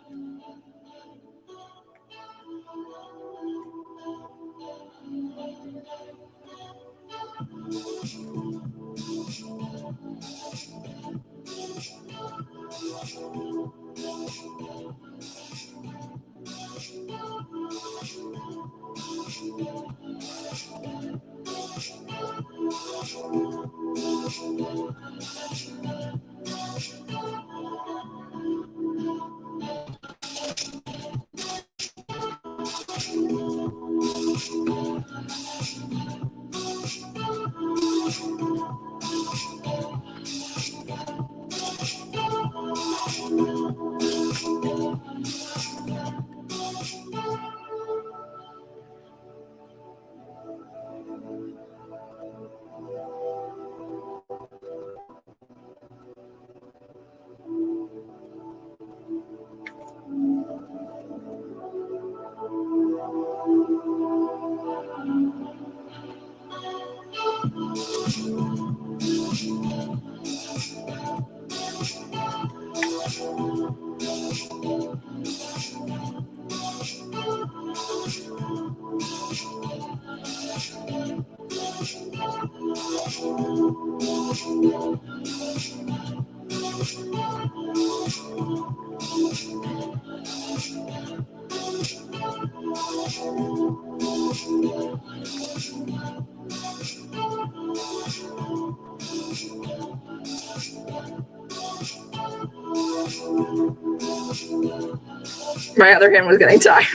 My other hand was getting tired.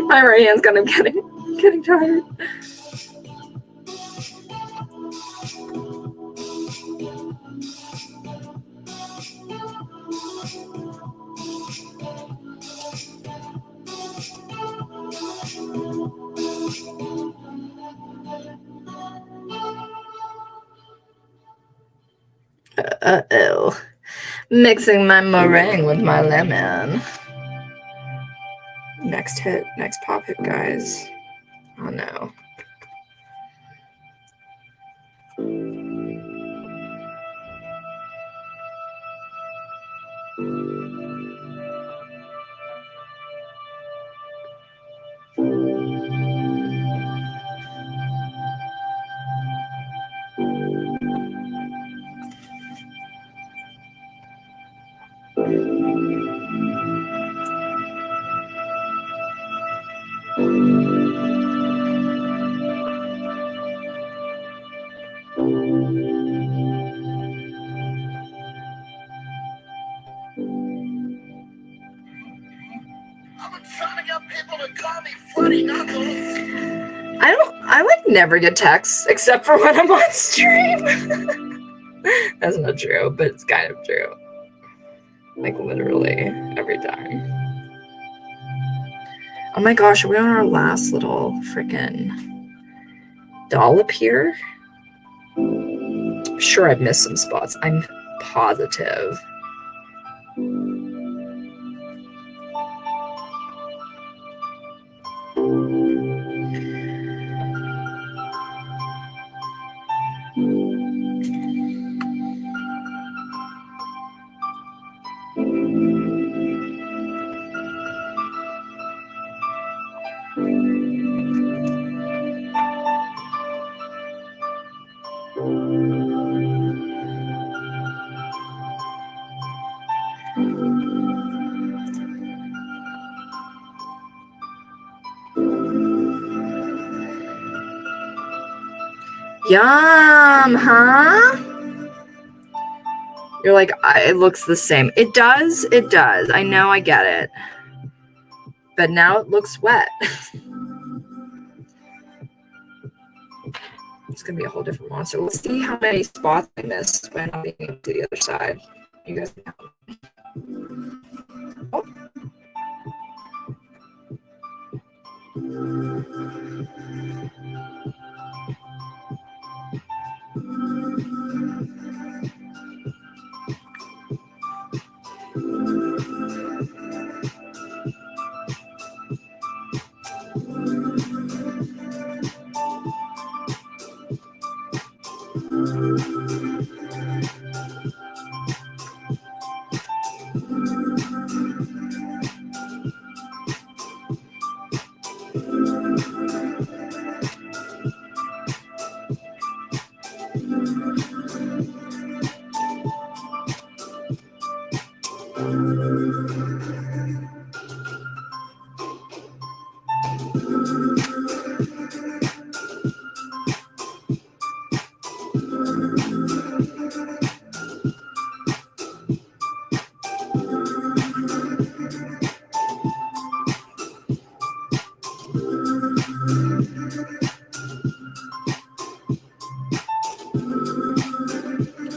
my right hand's kind of getting tired. Uh-oh. Mixing my meringue with my lemon. Next pop hit, guys. Oh no. I like never get texts except for when I'm on stream. That's not true, but it's kind of true. Like literally every time. Oh my gosh, are we on our last little freaking dollop here? I'm sure I've missed some spots. I'm positive. Yum, huh? You're like, it looks the same. It does. It does. I know. I get it. But now it looks wet. It's going to be a whole different monster. Let's see how many spots I missed by not being able to the other side. You guys know. Oh.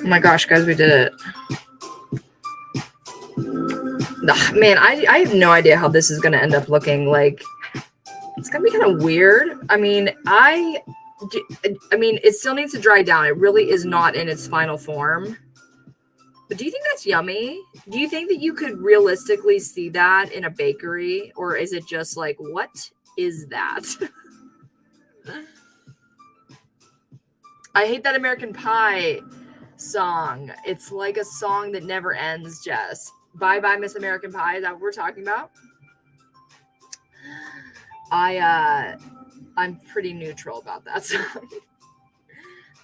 Oh my gosh, guys, we did it. Man, I have no idea how this is going to end up looking. Like, it's going to be kind of weird. I mean, it still needs to dry down. It really is not in its final form. But do you think that's yummy? Do you think that you could realistically see that in a bakery? Or is it just like, what is that? I hate that American Pie song. It's like a song that never ends, Jess. Bye bye, Miss American Pie. Is that what we're talking about? I'm pretty neutral about that song.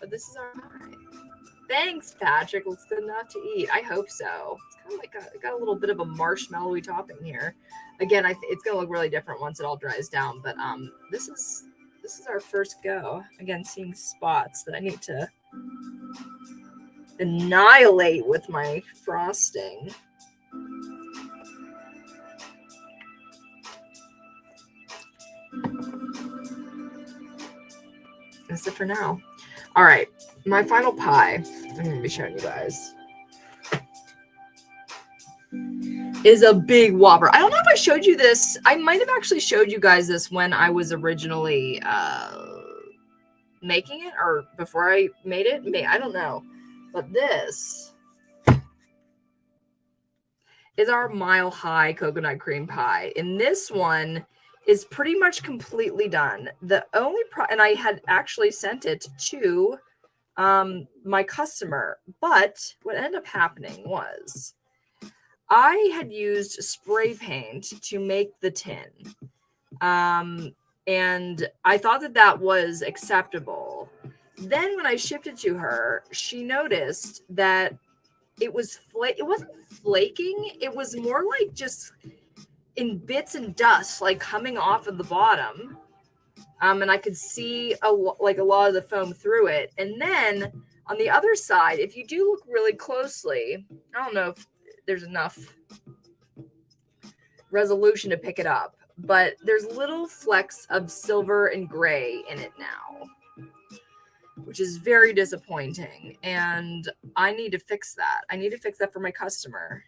But this is our pie. Thanks, Patrick. Looks good enough to eat. I hope so. It's kind of like got a little bit of a marshmallowy topping here. Again, it's gonna look really different once it all dries down. But this is our first go. Again, seeing spots that I need to annihilate with my frosting. That's it for now. All right, my final pie, I'm going to be showing you guys, is a big Whopper. I don't know if I showed you this. I might have actually showed you guys this when I was originally making it or before I made it. I don't know. But this is our Mile High coconut cream pie. And this one is pretty much completely done. The only and I had actually sent it to my customer, but what ended up happening was I had used spray paint to make the tin. And I thought that that was acceptable. Then when I shipped it to her, she noticed that it wasn't flaking. It was more like just in bits and dust, like coming off of the bottom. And I could see a lot of the foam through it. And then on the other side, if you do look really closely, I don't know if there's enough resolution to pick it up, but there's little flecks of silver and gray in it now, which is very disappointing. And I need to fix that. I need to fix that for my customer.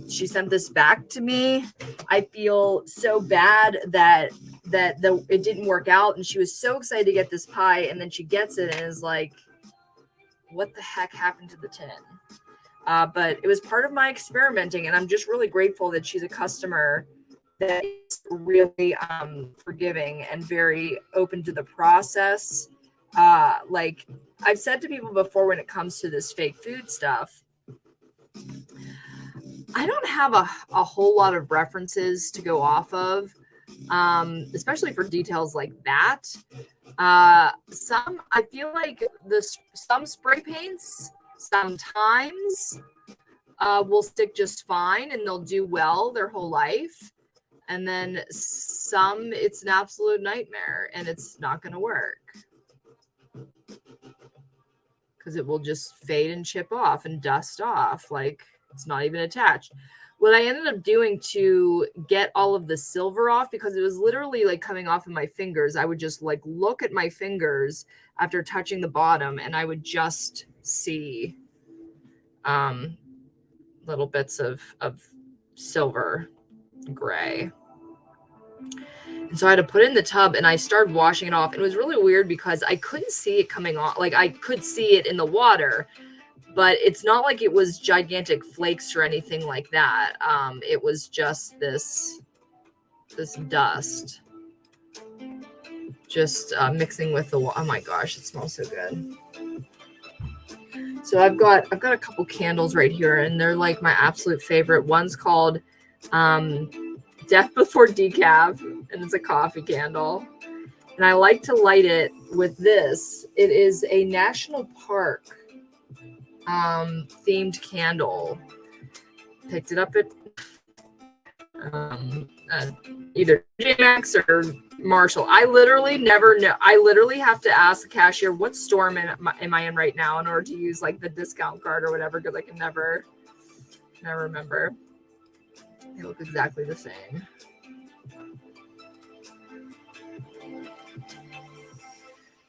She sent this back to me. I feel so bad that it didn't work out, and she was so excited to get this pie, and then she gets it and is like, what the heck happened to the tin? But it was part of my experimenting, and I'm just really grateful that she's a customer that is really forgiving and very open to the process. Like I've said to people before, when it comes to this fake food stuff, I don't have a whole lot of references to go off of, especially for details like that. I feel like some spray paints sometimes will stick just fine and they'll do well their whole life. And then some, it's an absolute nightmare and it's not going to work because it will just fade and chip off and dust off. Like it's not even attached. What I ended up doing to get all of the silver off, because it was literally like coming off of my fingers, I would just like look at my fingers after touching the bottom and I would just see little bits of silver gray. And so I had to put it in the tub and I started washing it off. It was really weird because I couldn't see it coming off. Like I could see it in the water, but it's not like it was gigantic flakes or anything like that. It was just this dust just mixing with the water. Oh my gosh, it smells so good. So I've got a couple candles right here, and they're like my absolute favorite. One's called Death Before Decaf, and it's a coffee candle. And I like to light it with this. It is a national park themed candle. Picked it up at either J-Max or Marshall. I literally never know. I literally have to ask the cashier, what store am I in right now, in order to use like the discount card or whatever, because I can never remember. They look exactly the same.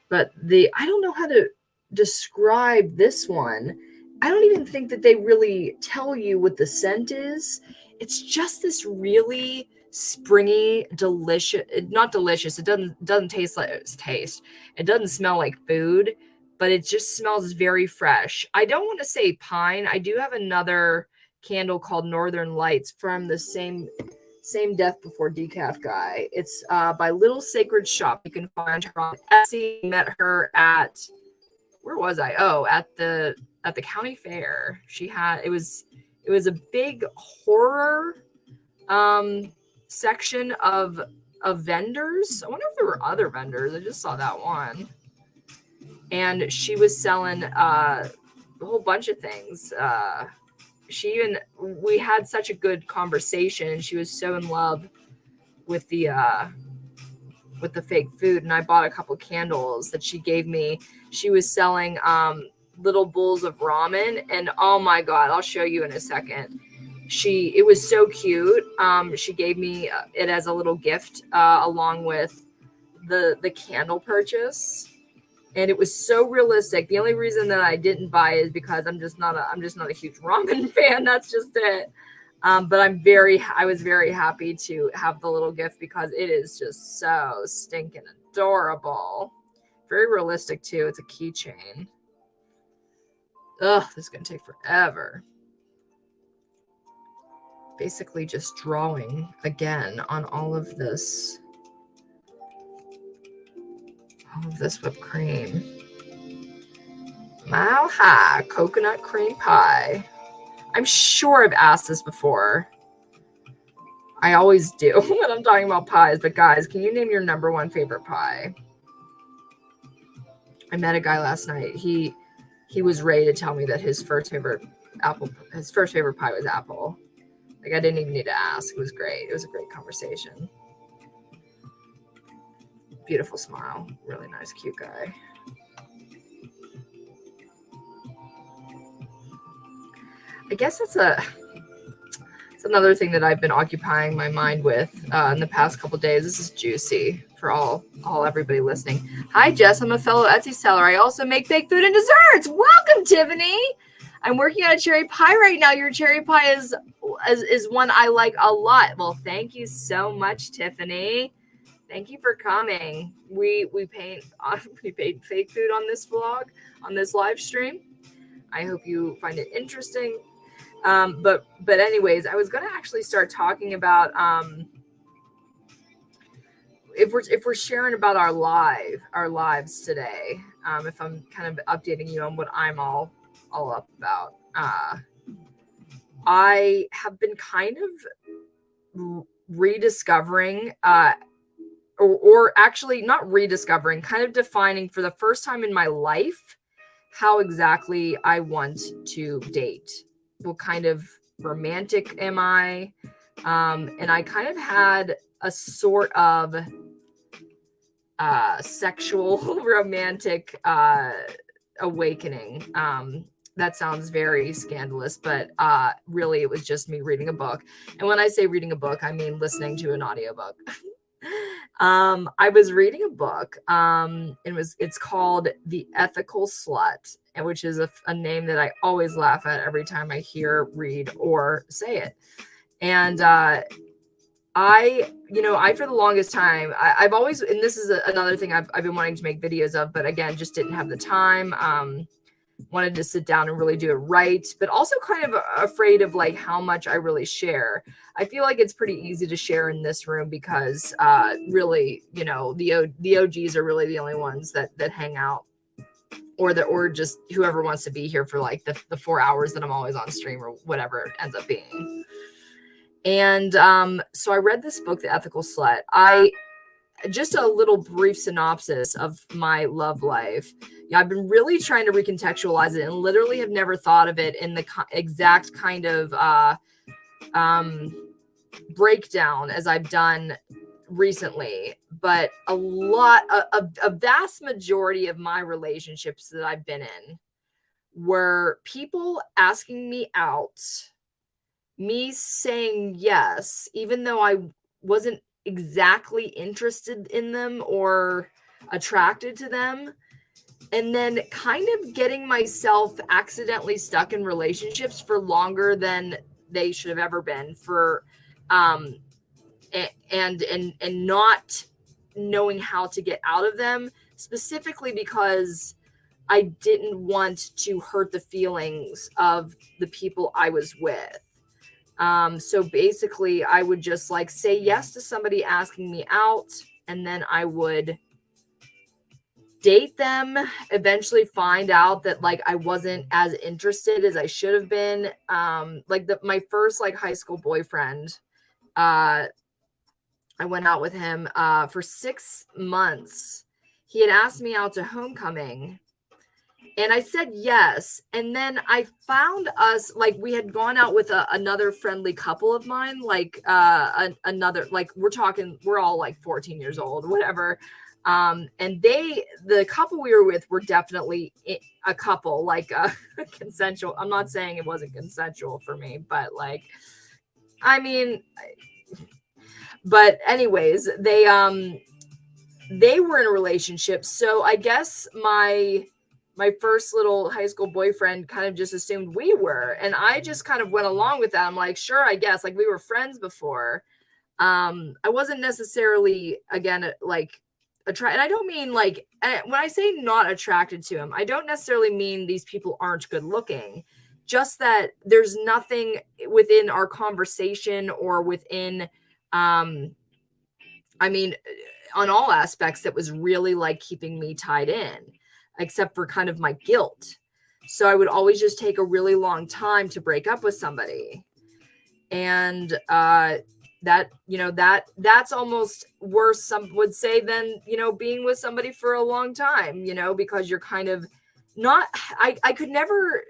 But I don't know how to describe this one. I don't even think that they really tell you what the scent is. It's just this really springy, delicious, not delicious. It doesn't taste like taste. It doesn't smell like food, but it just smells very fresh. I don't want to say pine. I do have another candle called Northern Lights from the same Death Before Decaf guy. It's by Little Sacred Shop. You can find her on Etsy. Met her at, where was I? Oh, at the county fair. It was a big horror section of vendors. I wonder if there were other vendors. I just saw that one. And she was selling a whole bunch of things. We had such a good conversation, and she was so in love with the fake food. And I bought a couple candles that she gave me. She was selling little bowls of ramen, and oh my god, I'll show you in a second. It was so cute. She gave me it as a little gift along with the candle purchase. And it was so realistic. The only reason that I didn't buy it is because I'm just not a huge ramen fan. That's just it. But I was very happy to have the little gift because it is just so stinking adorable. Very realistic too. It's a keychain. Ugh, this is gonna take forever. basically just drawing again on all of this whipped cream. Mile High coconut cream pie. I'm sure I've asked this before. I always do when I'm talking about pies, but guys, can you name your number one favorite pie? I met a guy last night. He was ready to tell me that his first favorite pie was apple. Like, I didn't even need to ask. It was great. It was a great conversation. Beautiful smile. Really nice, cute guy. I guess it's another thing that I've been occupying my mind with in the past couple days. This is juicy for everybody listening. Hi, Jess. I'm a fellow Etsy seller. I also make baked food and desserts. Welcome, Tiffany. I'm working on a cherry pie right now. Your cherry pie is one I like a lot. Well, thank you so much, Tiffany. Thank you for coming. We paint fake food on this vlog, on this live stream. I hope you find it interesting. But anyways, I was going to actually start talking about if we're sharing about our lives today. If I'm kind of updating you on what I'm all up about. I have been kind of rediscovering, or actually not rediscovering, kind of defining for the first time in my life how exactly I want to date. What kind of romantic am I? And I kind of had a sort of sexual romantic awakening. That sounds very scandalous, but really it was just me reading a book. And when I say reading a book, I mean listening to an audiobook. I was reading a book. It's called The Ethical Slut, which is a name that I always laugh at every time I hear, read, or say it. And I for the longest time, I've always, and this is another thing I've been wanting to make videos of, but again, just didn't have the time. Wanted to sit down and really do it right, but also kind of afraid of like how much I really share. I feel like it's pretty easy to share in this room because really, the OGs are really the only ones that hang out, or just whoever wants to be here for like the 4 hours that I'm always on stream or whatever it ends up being. And so I read this book, The Ethical Slut. Just a little brief synopsis of my love life. Yeah, I've been really trying to recontextualize it and literally have never thought of it in the exact kind of breakdown as I've done recently. But a vast majority of my relationships that I've been in were people asking me out, me saying yes, even though I wasn't exactly interested in them or attracted to them, and then kind of getting myself accidentally stuck in relationships for longer than they should have ever been, for and not knowing how to get out of them, specifically because I didn't want to hurt the feelings of the people I was with. So basically I would just like say yes to somebody asking me out, and then I would date them, eventually find out that like I wasn't as interested as I should have been. My first like high school boyfriend, I went out with him for 6 months. He had asked me out to homecoming, and I said yes. And then I found us, like, we had gone out with another friendly couple of mine, like another, like, we're all like 14 years old, whatever. And the couple we were with were definitely a couple, like consensual. I'm not saying it wasn't consensual for me, but like, I mean, but anyways, they were in a relationship. So I guess my first little high school boyfriend kind of just assumed we were, and I just kind of went along with that. I'm like, sure, I guess, like, we were friends before. I wasn't necessarily, again, like, and I don't mean like, when I say not attracted to him, I don't necessarily mean these people aren't good looking. just that there's nothing within our conversation or within, I mean, on all aspects that was really like keeping me tied in, except for kind of my guilt. So I would always just take a really long time to break up with somebody. And that, you know, that's almost worse, some would say, than, you know, being with somebody for a long time, you know, because you're kind of not, I could never,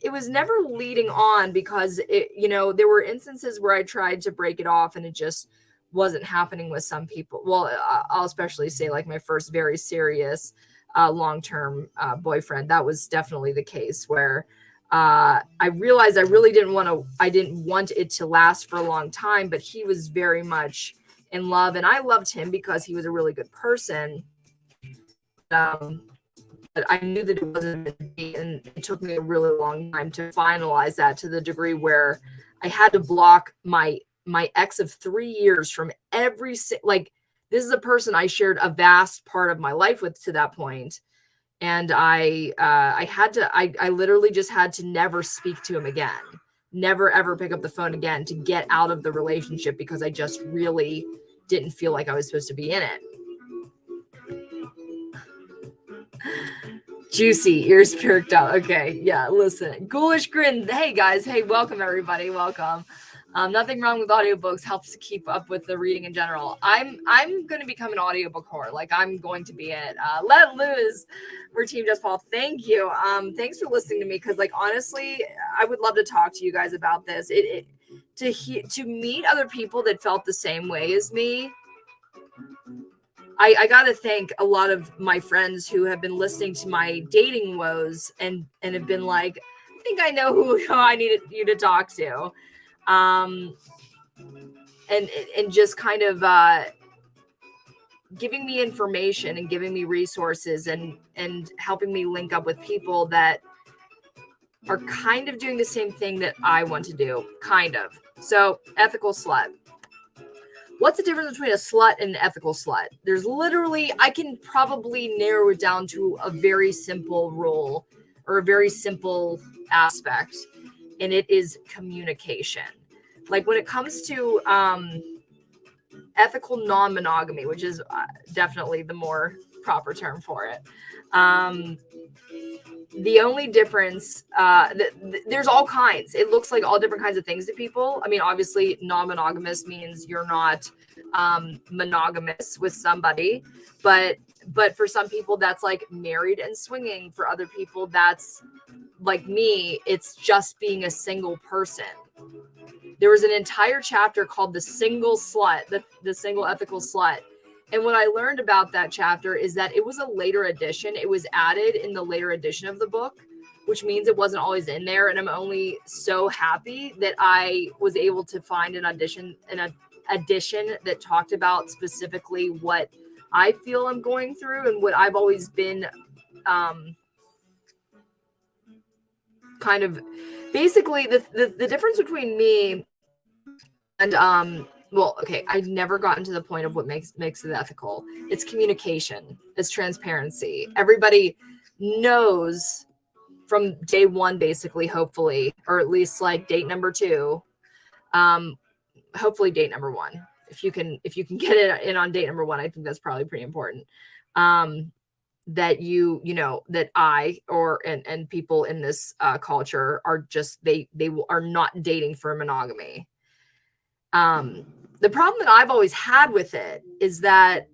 it was never leading on, because it, you know, there were instances where I tried to break it off and it just wasn't happening with some people. Well, I'll especially say like my first very serious long-term boyfriend. That was definitely the case where I realized I really didn't want it to last for a long time, but he was very much in love and I loved him because he was a really good person. But I knew that it wasn't meant to be, and it took me a really long time to finalize that, to the degree where I had to block my ex of 3 years from every, like, this is a person I shared a vast part of my life with to that point. And I literally just had to never speak to him again, never ever pick up the phone again to get out of the relationship, because I just really didn't feel like I was supposed to be in it. Juicy, ears perked up. Okay, yeah, listen. Ghoulish grin. Hey guys, hey, welcome everybody, welcome. Nothing wrong with audiobooks, helps to keep up with the reading in general. I'm going to become an audiobook whore. Like, I'm going to be it. Let loose for Team Just Paul. Thank you. Thanks for listening to me, because, like, honestly, I would love to talk to you guys about this. To meet other people that felt the same way as me. I got to thank a lot of my friends who have been listening to my dating woes and have been like, I think I know who I needed you to talk to. And just kind of giving me information and giving me resources and helping me link up with people that are kind of doing the same thing that I want to do, kind of. So, ethical slut. What's the difference between a slut and an ethical slut? There's literally, I can probably narrow it down to a very simple rule or a very simple aspect, and it is communication. Like, when it comes to ethical non-monogamy, which is definitely the more proper term for it, the only difference, there's all kinds. It looks like all different kinds of things to people. I mean, obviously, non-monogamous means you're not monogamous with somebody, but for some people, that's like married and swinging. For other people, that's like me. It's just being a single person. There was an entire chapter called The Single Slut, the Single Ethical Slut. And what I learned about that chapter is that it was a later edition. It was added in the later edition of the book, which means it wasn't always in there. And I'm only so happy that I was able to find an edition that talked about specifically what I feel I'm going through and what I've always been kind of basically the difference between me and well, okay, I've never gotten to the point of what makes it ethical. It's communication. It's transparency. Everybody knows from day one, basically, hopefully, or at least like date number 2. Hopefully date number 1. If you can get it in on date number 1, I think that's probably pretty important. That you know, that I and people in this culture are just, they are not dating for monogamy. The problem that I've always had with it is that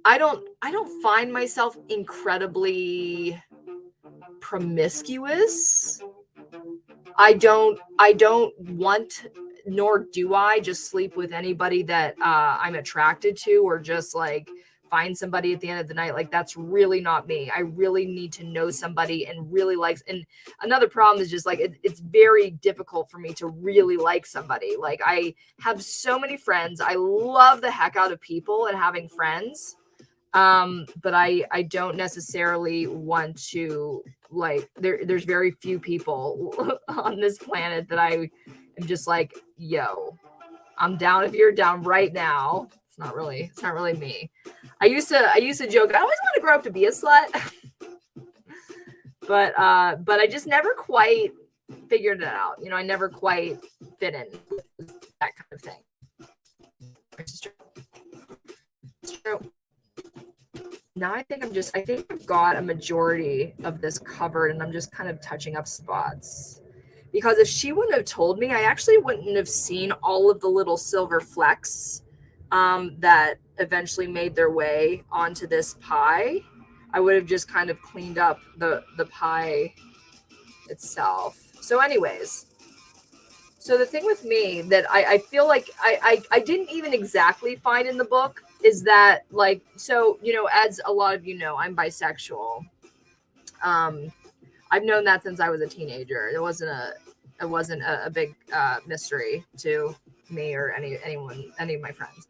I don't find myself incredibly promiscuous. I don't want, nor do I just sleep with anybody that I'm attracted to, or just like find somebody at the end of the night. Like, that's really not me. I really need to know somebody and really like, and another problem is just like, it's very difficult for me to really like somebody. Like, I have so many friends. I love the heck out of people and having friends. But I don't necessarily want to, like, there's very few people on this planet that I am just like, yo, I'm down if you're down right now. It's not really me. I used to joke, I always want to grow up to be a slut. but I just never quite figured it out. You know, I never quite fit in that kind of thing. It's true. It's true. Now I think I've got a majority of this covered, and I'm just kind of touching up spots. Because if she wouldn't have told me, I actually wouldn't have seen all of the little silver flecks that eventually made their way onto this pie. I would have just kind of cleaned up the pie itself. So anyways, so the thing with me that I feel like I didn't even exactly find in the book is that, like, so, you know, as a lot of you know, I'm bisexual. I've known that since I was a teenager. It wasn't a big mystery to me or any of my friends.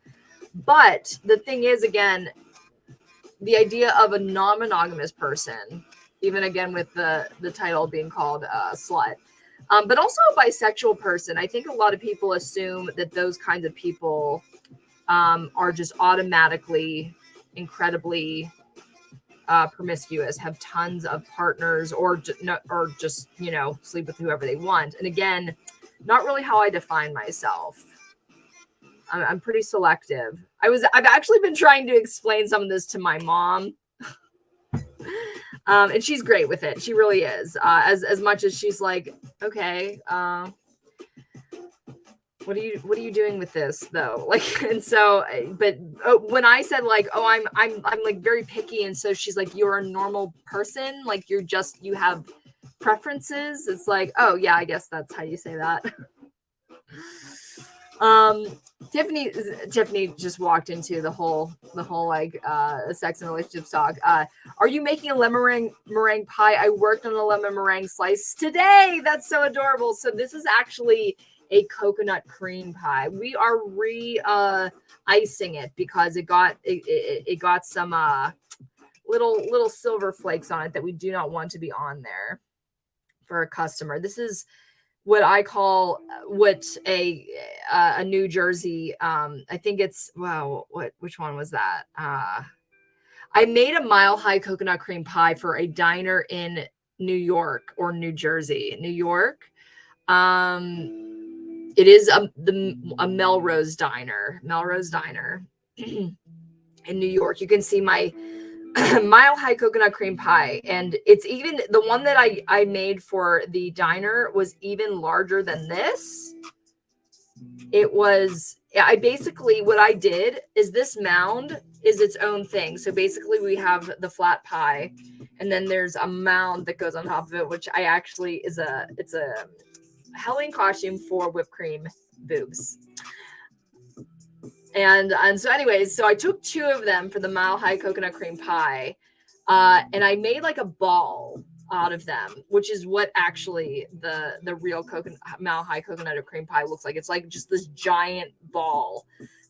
But the thing is, again, the idea of a non-monogamous person, even again with the title being called slut, but also a bisexual person, I think a lot of people assume that those kinds of people are just automatically incredibly promiscuous, have tons of partners, or just, you know, sleep with whoever they want. And again, not really how I define myself. I'm pretty selective. I've actually been trying to explain some of this to my mom. And she's great with it. She really is. As much as she's like, okay, what are you doing with this though? Like, and so, but when I said like, oh, I'm like very picky, and so she's like, you're a normal person, like you have preferences. It's like, oh yeah, I guess that's how you say that. Tiffany just walked into the whole like sex and relationships talk. Are you making a lemon meringue pie? I worked on a lemon meringue slice today. That's so adorable. So this is actually a coconut cream pie. We are icing it because it got some little silver flakes on it that we do not want to be on there for a customer. This is what I call a New Jersey. I think it's, wow, which one was that? I made a Mile High coconut cream pie for a diner in New York or New Jersey. New York. It is a Melrose Diner in New York. You can see my Mile High coconut cream pie, and it's even the one that I made for the diner was even larger than this. It was, I basically, what I did is this mound is its own thing. So basically we have the flat pie, and then there's a mound that goes on top of it, which I actually it's a Halloween costume for whipped cream boobs. And so anyways, so I took 2 of them for the Mile High coconut cream pie, and I made like a ball out of them, which is what actually the real Mile High coconut cream pie looks like. It's like just this giant ball,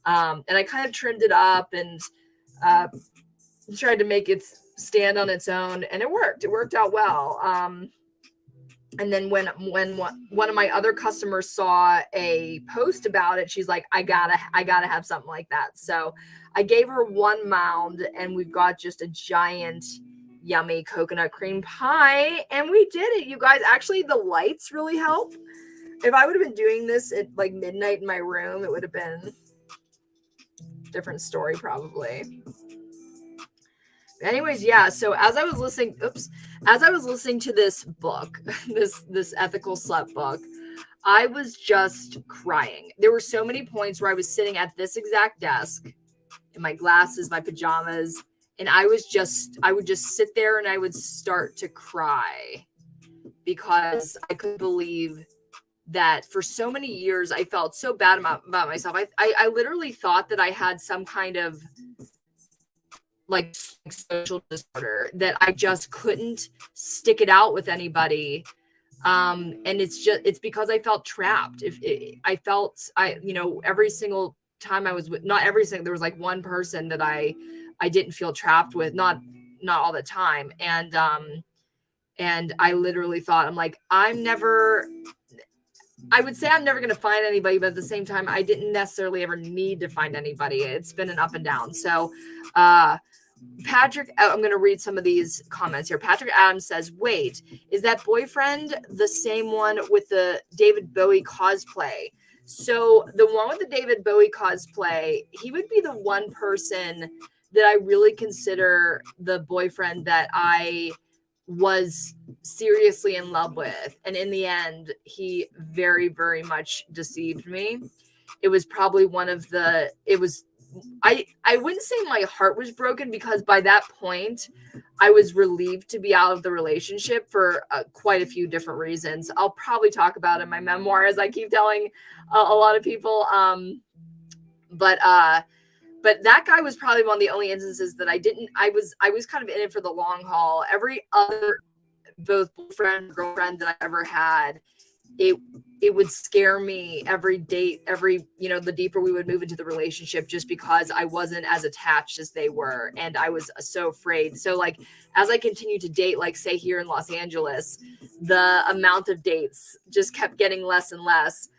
and I kind of trimmed it up and tried to make it stand on its own, and it worked out well. And then when one of my other customers saw a post about it, she's like, I gotta have something like that. So I gave her 1 mound, and we've got just a giant yummy coconut cream pie, and we did it, you guys. Actually, the lights really help. If I would have been doing this at like midnight in my room, it would have been a different story probably. Anyways, yeah, so as I was listening to this book, this ethical slut book, I was just crying. There were so many points where I was sitting at this exact desk in my glasses, my pajamas, and I would just sit there and I would start to cry because I couldn't believe that for so many years I felt so bad about myself. I literally thought that I had some kind of like social disorder, that I just couldn't stick it out with anybody. And it's because I felt trapped. Every single time I was with, not every single, there was like one person that I didn't feel trapped with, not all the time. And I literally thought, I'm like, I would say I'm never going to find anybody, but at the same time, I didn't necessarily ever need to find anybody. It's been an up and down. So, Patrick, I'm going to read some of these comments here. Patrick Adams says, wait, is that boyfriend the same one with the David Bowie cosplay? So the one with the David Bowie cosplay, he would be the one person that I really consider the boyfriend that I was seriously in love with. And in the end, he very, very much deceived me. It was probably I wouldn't say my heart was broken, because by that point I was relieved to be out of the relationship for quite a few different reasons. I'll probably talk about in my memoir, as I keep telling a lot of people. But that guy was probably one of the only instances that I was kind of in it for the long haul. Every other, both boyfriend, girlfriend that I ever had, it would scare me every date, the deeper we would move into the relationship, just because I wasn't as attached as they were. And I was so afraid. So like, as I continued to date, like say here in Los Angeles, the amount of dates just kept getting less and less,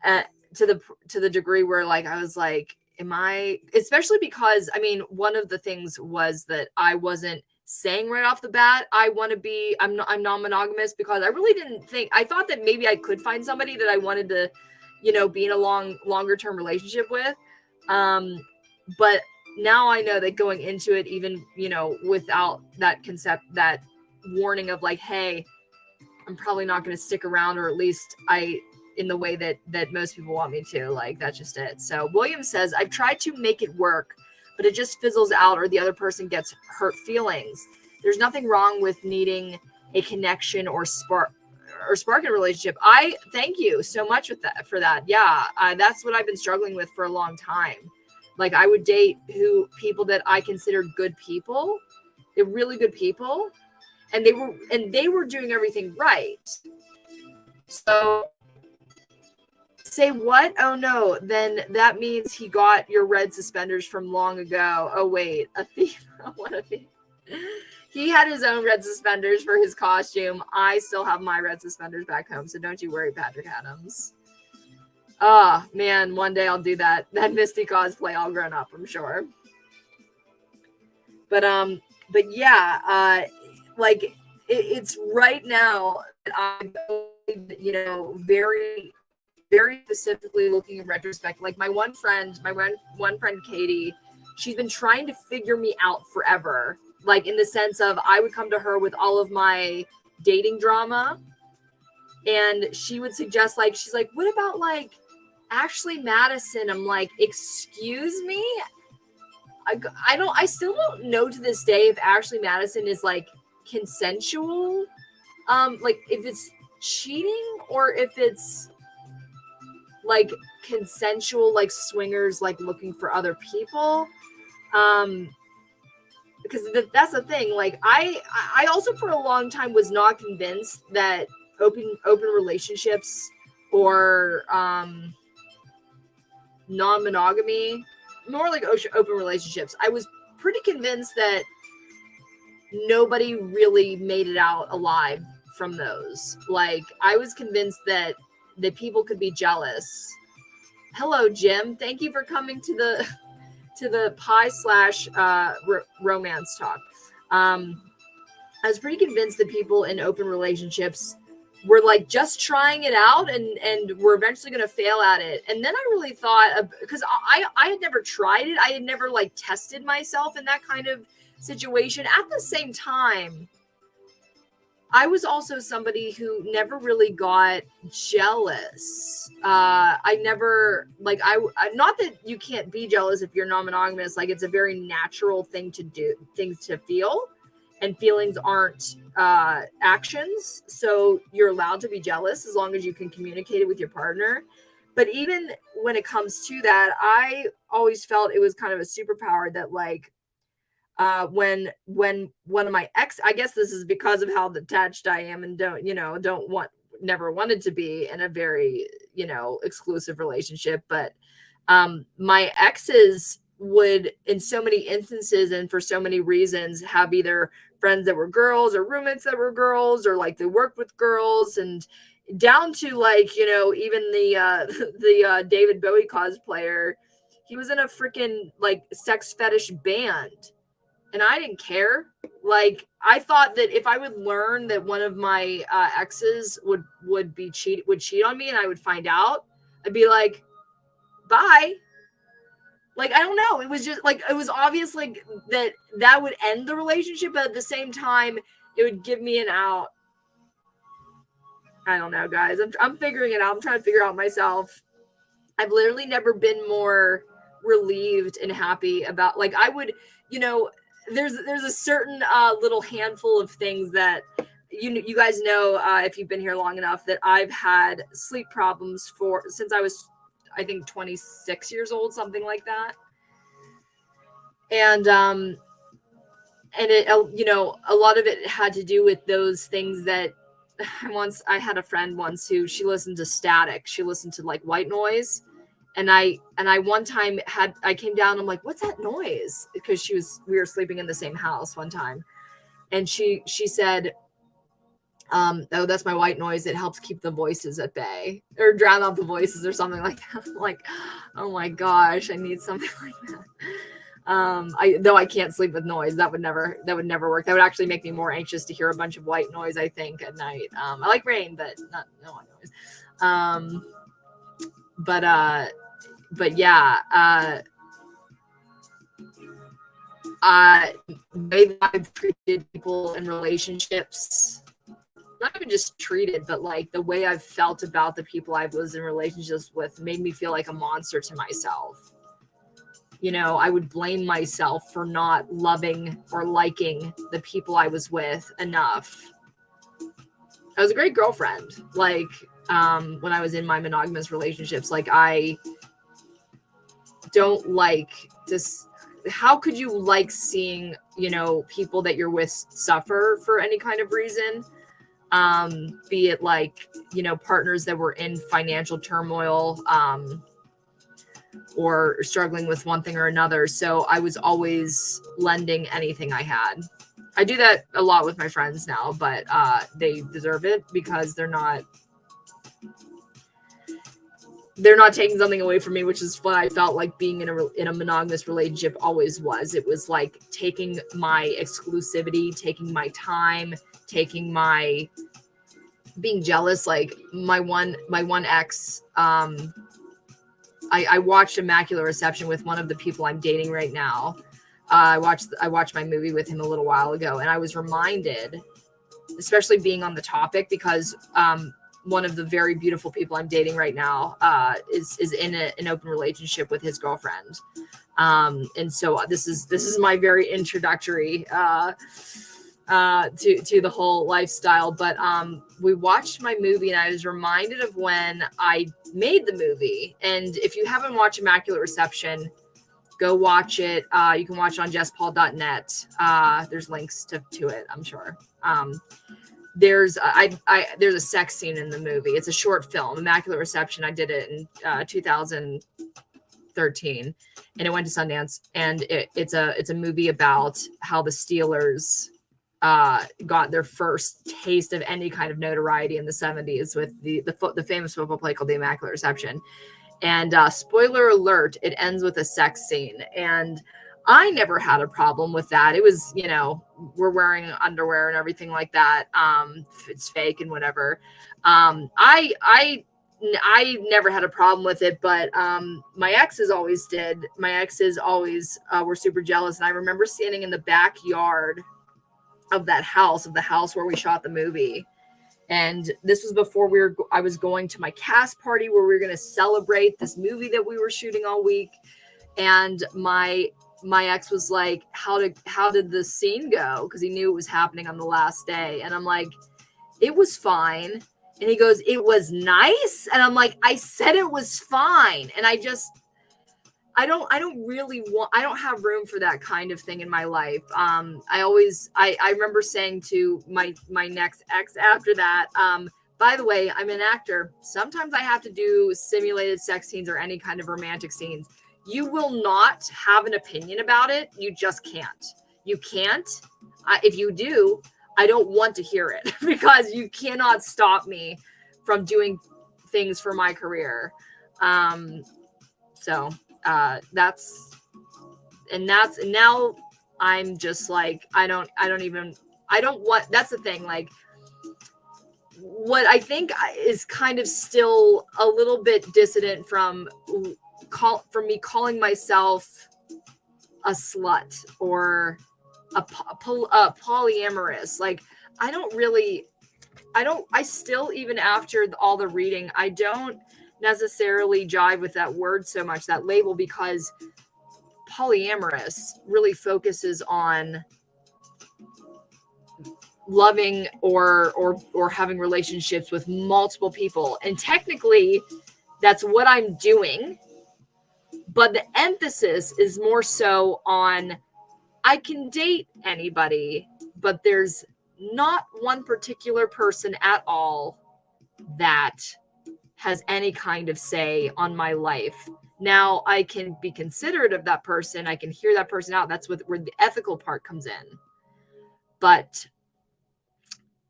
to the degree where like, I was like, especially because, I mean, one of the things was that I wasn't saying right off the bat, I'm non-monogamous, because I really didn't think, I thought that maybe I could find somebody that I wanted to, be in a longer term relationship with. But now I know that going into it, even, without that that warning of like, hey, I'm probably not going to stick around, or at least in the way that most people want me to, like, that's just it. So William says, I've tried to make it work, but it just fizzles out, or the other person gets hurt feelings. There's nothing wrong with needing a connection or spark in a relationship. I thank you so much for that. Yeah, that's what I've been struggling with for a long time. Like, I would date people that I considered good people. They're really good people, and they were doing everything right. So say what? Oh no, then that means he got your red suspenders from long ago. Oh wait, a thief. What a thief. He had his own red suspenders for his costume. I still have my red suspenders back home, so don't you worry, Patrick Adams. Oh man, one day I'll do that Misty cosplay all grown up, I'm sure. But yeah, like it's right now that I'm, very, very specifically looking in retrospect. Like my one friend Katie, she's been trying to figure me out forever. Like, in the sense of, I would come to her with all of my dating drama, and she would suggest, like, she's like, what about like Ashley Madison? I'm like, excuse me? I still don't know to this day if Ashley Madison is like consensual. Like if it's cheating, or if it's like consensual, like swingers, like looking for other people. Because that's the thing. Like I also for a long time was not convinced that open relationships or non-monogamy, more like open relationships, I was pretty convinced that nobody really made it out alive from those. Like, I was convinced that people could be jealous. Hello, Jim. Thank you for coming to the pie / romance talk. I was pretty convinced that people in open relationships were like just trying it out, and we're eventually going to fail at it. And then I really thought, because I had never tried it. I had never like tested myself in that kind of situation. At the same time, I was also somebody who never really got jealous. I never, like, I not that you can't be jealous if you're non-monogamous. Like, it's a very natural thing to do, things to feel, and feelings aren't actions. So you're allowed to be jealous as long as you can communicate it with your partner. But even when it comes to that, I always felt it was kind of a superpower that, like, when one of my I guess this is because of how attached I am, and never wanted to be in a very, exclusive relationship. But my exes would, in so many instances and for so many reasons, have either friends that were girls or roommates that were girls, or like they worked with girls, and down to like, even the David Bowie cosplayer, he was in a freaking like sex fetish band. and I didn't care. Like, I thought that if I would learn that one of my exes would cheat on me, and I would find out, I'd be like, bye. Like, I don't know. It was just like, it was obvious like that would end the relationship, but at the same time, it would give me an out. I don't know, guys. I'm figuring it out. I'm trying to figure out myself. I've literally never been more relieved and happy about, like, I would, there's a certain little handful of things that you guys know, if you've been here long enough, that I've had sleep problems since I was, I think, 26 years old, something like that. And it, a lot of it had to do with those things that I had a friend once who, she listened to static. She listened to like white noise. And I one time I came down, I'm like, what's that noise? Because we were sleeping in the same house one time. And she said, oh, that's my white noise. It helps keep the voices at bay, or drown out the voices, or something like that. I'm like, oh my gosh, I need something like that. Though I can't sleep with noise. That would never work. That would actually make me more anxious to hear a bunch of white noise, I think, at night. I like rain, but no white noise. But yeah, the way that I've treated people in relationships, not even just treated, but like the way I've felt about the people I was in relationships with, made me feel like a monster to myself. I would blame myself for not loving or liking the people I was with enough. I was a great girlfriend. Like, when I was in my monogamous relationships, like, I don't like this. How could you like seeing, people that you're with suffer for any kind of reason? Be it like, partners that were in financial turmoil, or struggling with one thing or another. So I was always lending anything I had. I do that a lot with my friends now, but they deserve it, because they're not taking something away from me, which is what I felt like being in a monogamous relationship always was. It was like taking my exclusivity, taking my time, taking my being jealous. Like my one ex, I watched Immaculate Reception with one of the people I'm dating right now. I watched my movie with him a little while ago, and I was reminded, especially being on the topic, because one of the very beautiful people I'm dating right now is in an open relationship with his girlfriend, and so this is my very introductory to the whole lifestyle. But we watched my movie, and I was reminded of when I made the movie. And if you haven't watched Immaculate Reception, go watch it. You can watch it on jesspaul.net. There's links to it, I'm sure. There's a sex scene in the movie. It's a short film, Immaculate Reception. I did it in 2013, and it went to Sundance. And it's a movie about how the Steelers got their first taste of any kind of notoriety in the 70s with the famous football play called the Immaculate Reception. And spoiler alert, it ends with a sex scene. And I never had a problem with that. It was, we're wearing underwear and everything like that. It's fake and whatever. I never had a problem with it, but my exes always did. My exes always were super jealous. And I remember standing in the backyard of the house where we shot the movie. And this was before I was going to my cast party where we were going to celebrate this movie that we were shooting all week. And my ex was like, how did the scene go? Because he knew it was happening on the last day. And I'm like, it was fine. And he goes, it was nice. And I'm like, I said it was fine. And I don't have room for that kind of thing in my life. I remember saying to my next ex after that, by the way, I'm an actor. Sometimes I have to do simulated sex scenes or any kind of romantic scenes. You will not have an opinion about it. You just can't. You can't. If you do, I don't want to hear it, because you cannot stop me from doing things for my career. So that's now I'm just like, I don't want, that's the thing. Like, what I think is kind of still a little bit dissident from me calling myself a slut or a polyamorous. Like, I still, even after all the reading, I don't necessarily jive with that word so much, that label, because polyamorous really focuses on loving or having relationships with multiple people. And technically that's what I'm doing. But the emphasis is more so on, I can date anybody, but there's not one particular person at all that has any kind of say on my life. Now, I can be considerate of that person. I can hear that person out. That's where the ethical part comes in. But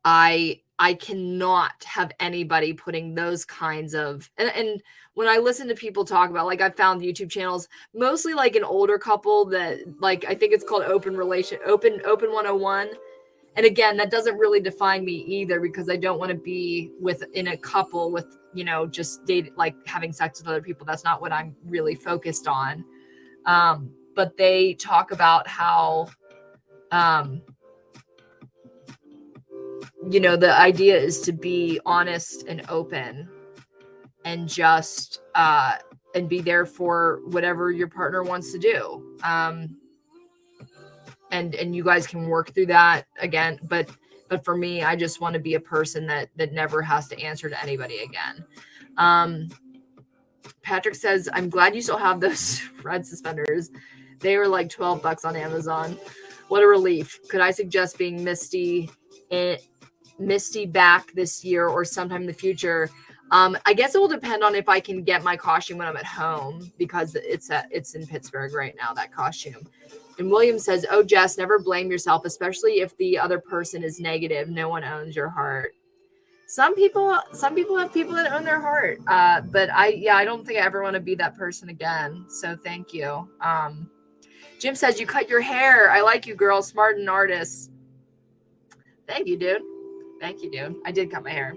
I cannot have anybody putting those kinds of, and when I listen to people talk about, like, I found YouTube channels, mostly like an older couple that, like, I think it's called Open 101. And again, that doesn't really define me either, because I don't want to be in a couple with, just dating, like having sex with other people. That's not what I'm really focused on. But they talk about how, the idea is to be honest and open and just, and be there for whatever your partner wants to do. And you guys can work through that again. But for me, I just want to be a person that never has to answer to anybody again. Patrick says, I'm glad you still have those red suspenders. They were like $12 on Amazon. What a relief. Could I suggest being Misty back this year or sometime in the future? I guess it will depend on if I can get my costume when I'm at home, because it's in Pittsburgh right now, that costume. And William says, oh, Jess, never blame yourself, especially if the other person is negative. No one owns your heart. Some people have people that own their heart. But I don't think I ever want to be that person again. So thank you. Jim says, you cut your hair. I like you, girl. Smart and artist. Thank you, dude. I did cut my hair.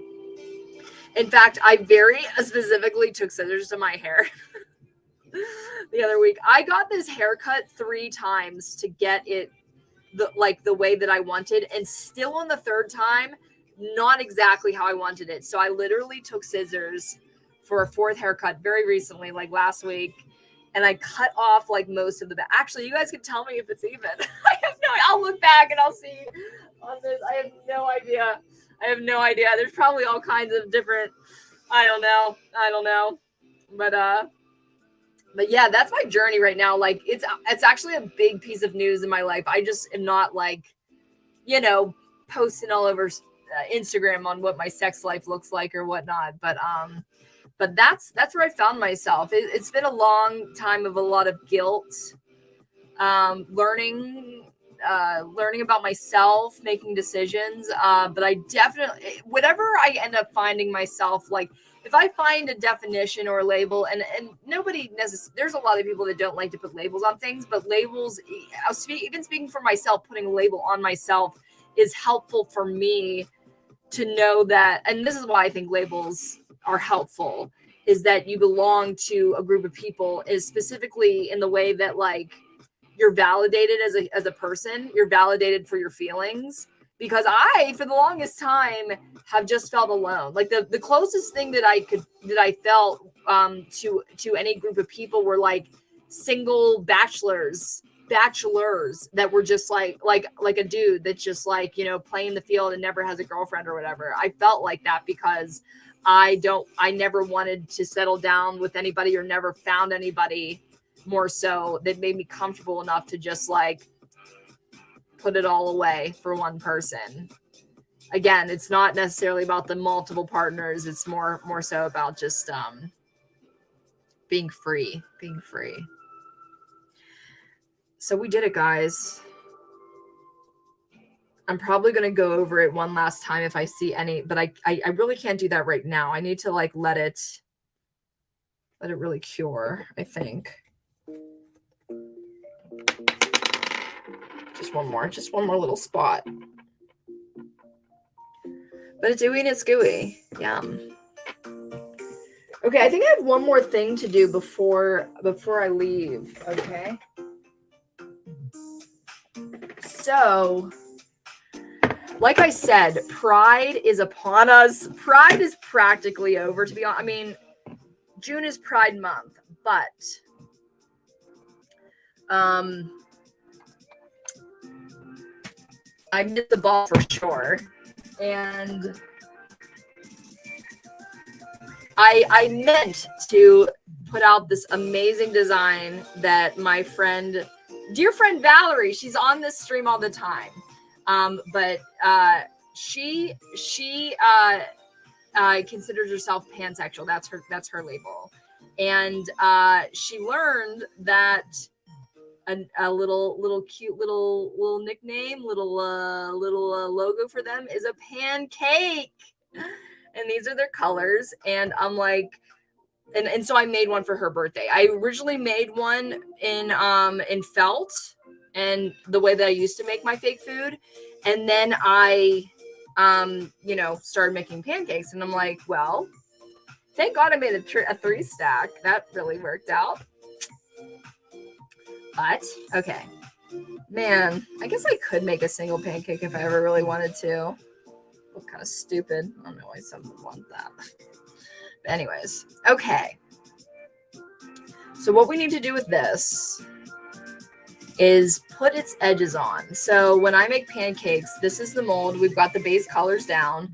In fact, I very specifically took scissors to my hair the other week. I got this haircut 3 times to get it the way that I wanted. And still on the 3rd time, not exactly how I wanted it. So I literally took scissors for a 4th haircut very recently, like last week. And I cut off like most of the back. Actually, you guys can tell me if it's even. I'll look back and I'll see on this. I have no idea. There's probably all kinds of different, I don't know. But yeah, that's my journey right now. Like, it's actually a big piece of news in my life. I just am not like, posting all over Instagram on what my sex life looks like or whatnot. But that's where I found myself. It's been a long time of a lot of guilt, learning about myself, making decisions. But I definitely, whatever I end up finding myself, like, if I find a definition or a label, and nobody necessarily, there's a lot of people that don't like to put labels on things, but labels, even speaking for myself, putting a label on myself is helpful for me to know that, and this is why I think labels are helpful, is that you belong to a group of people, is specifically in the way that, like, you're validated as a person, you're validated for your feelings. Because I, for the longest time, have just felt alone. Like, the closest thing that I felt to any group of people were like single bachelors that were just like a dude that's just like, playing the field and never has a girlfriend or whatever. I felt like that because I never wanted to settle down with anybody, or never found anybody more so that made me comfortable enough to just like put it all away for one person. Again, it's not necessarily about the multiple partners. It's more so about just being free. So we did it, guys. I'm probably going to go over it one last time if I see any, but I really can't do that right now. I need to like let it really cure, I think. one more little spot. But it's ooey and it's gooey. Yum. Okay, I think I have one more thing to do before I leave. Okay. So, like I said, Pride is upon us. Pride is practically over, to be honest. I mean, June is Pride Month, but I missed the ball for sure. And I meant to put out this amazing design that my dear friend Valerie, she's on this stream all the time. But she considers herself pansexual. That's her label. And she learned that a little cute little nickname, little logo for them is a pancake. And these are their colors. And I'm like, and so I made one for her birthday. I originally made one in felt and the way that I used to make my fake food. And then I, started making pancakes. And I'm like, well, thank God I made a 3-stack. That really worked out. But, okay. Man, I guess I could make a single pancake if I ever really wanted to. Look kind of stupid. I don't know why someone would want that. But anyways, okay. So what we need to do with this is put its edges on. So when I make pancakes, this is the mold. We've got the base colors down.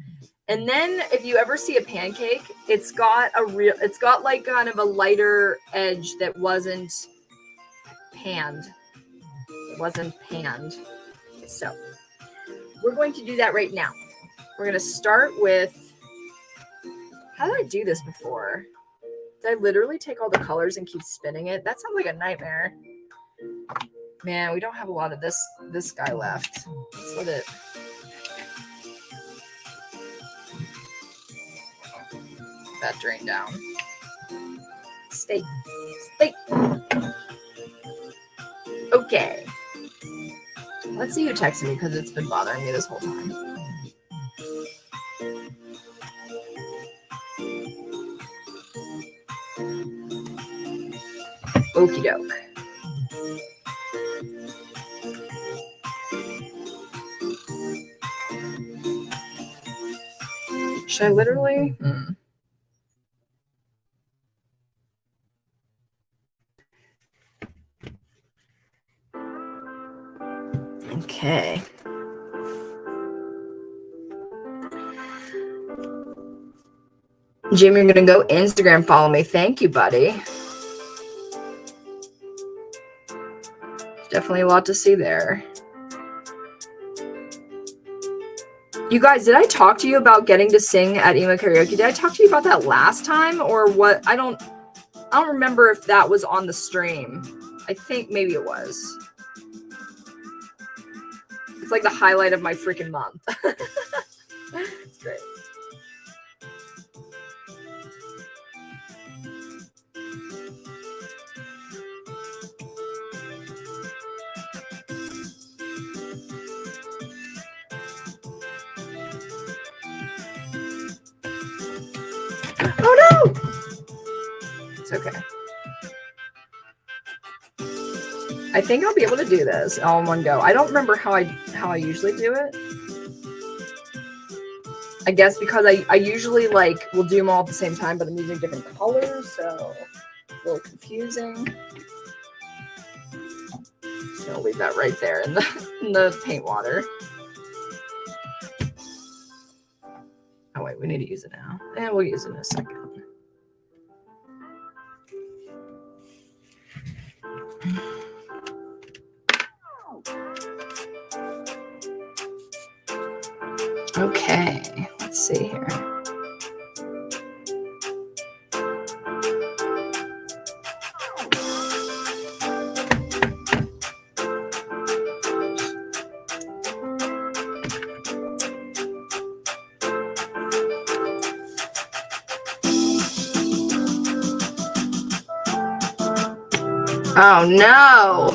And then if you ever see a pancake, it's got like kind of a lighter edge that wasn't panned. It wasn't panned. So we're going to do that right now. We're going to start with, how did I do this before? Did I literally take all the colors and keep spinning it? That sounds like a nightmare. Man, we don't have a lot of this guy left. Let's let it. That drain down. Steak. Okay. Let's see who texted me because it's been bothering me this whole time. Okie doke. Should I literally? Okay. Jim, you're going to go Instagram follow me. Thank you, buddy. Definitely a lot to see there. You guys, did I talk to you about getting to sing at emo karaoke? Did I talk to you about that last time or what? I don't remember if that was on the stream. I think maybe it was. It's like the highlight of my freaking month. It's great. Oh no! It's okay. I think I'll be able to do this all in one go. I don't remember how I usually do it. I guess because I usually will do them all at the same time, but I'm using different colors, so a little confusing. So I'll leave that right there in the paint water. Oh wait, we need to use it now. And we'll use it in a second. Okay, let's see here. Oh no!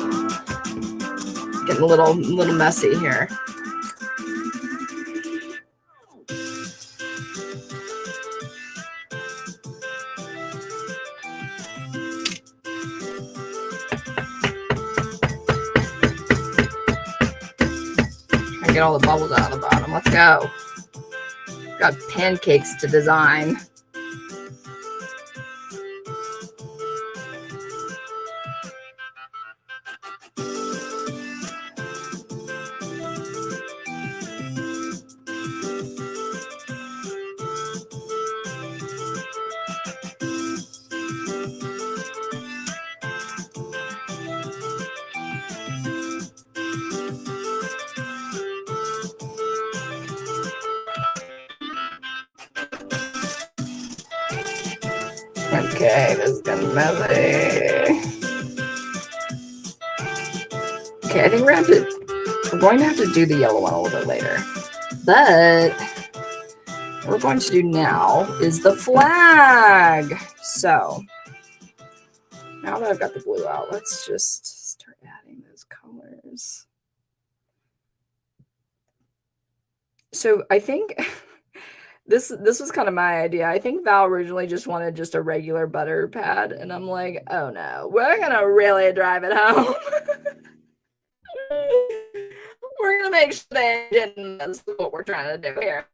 Getting a little messy here. Get all the bubbles out of the bottom. Let's go. Got pancakes to design. Okay, this is gonna be messy. Okay, I think we're going to have to do the yellow one a little bit later. But what we're going to do now is the flag. So now that I've got the blue out, let's just start adding those colors. So I think this was kind of my idea. I think Val originally just wanted just a regular butter pad, and I'm like, oh no, we're gonna really drive it home. We're gonna make sure they didn't miss what we're trying to do here.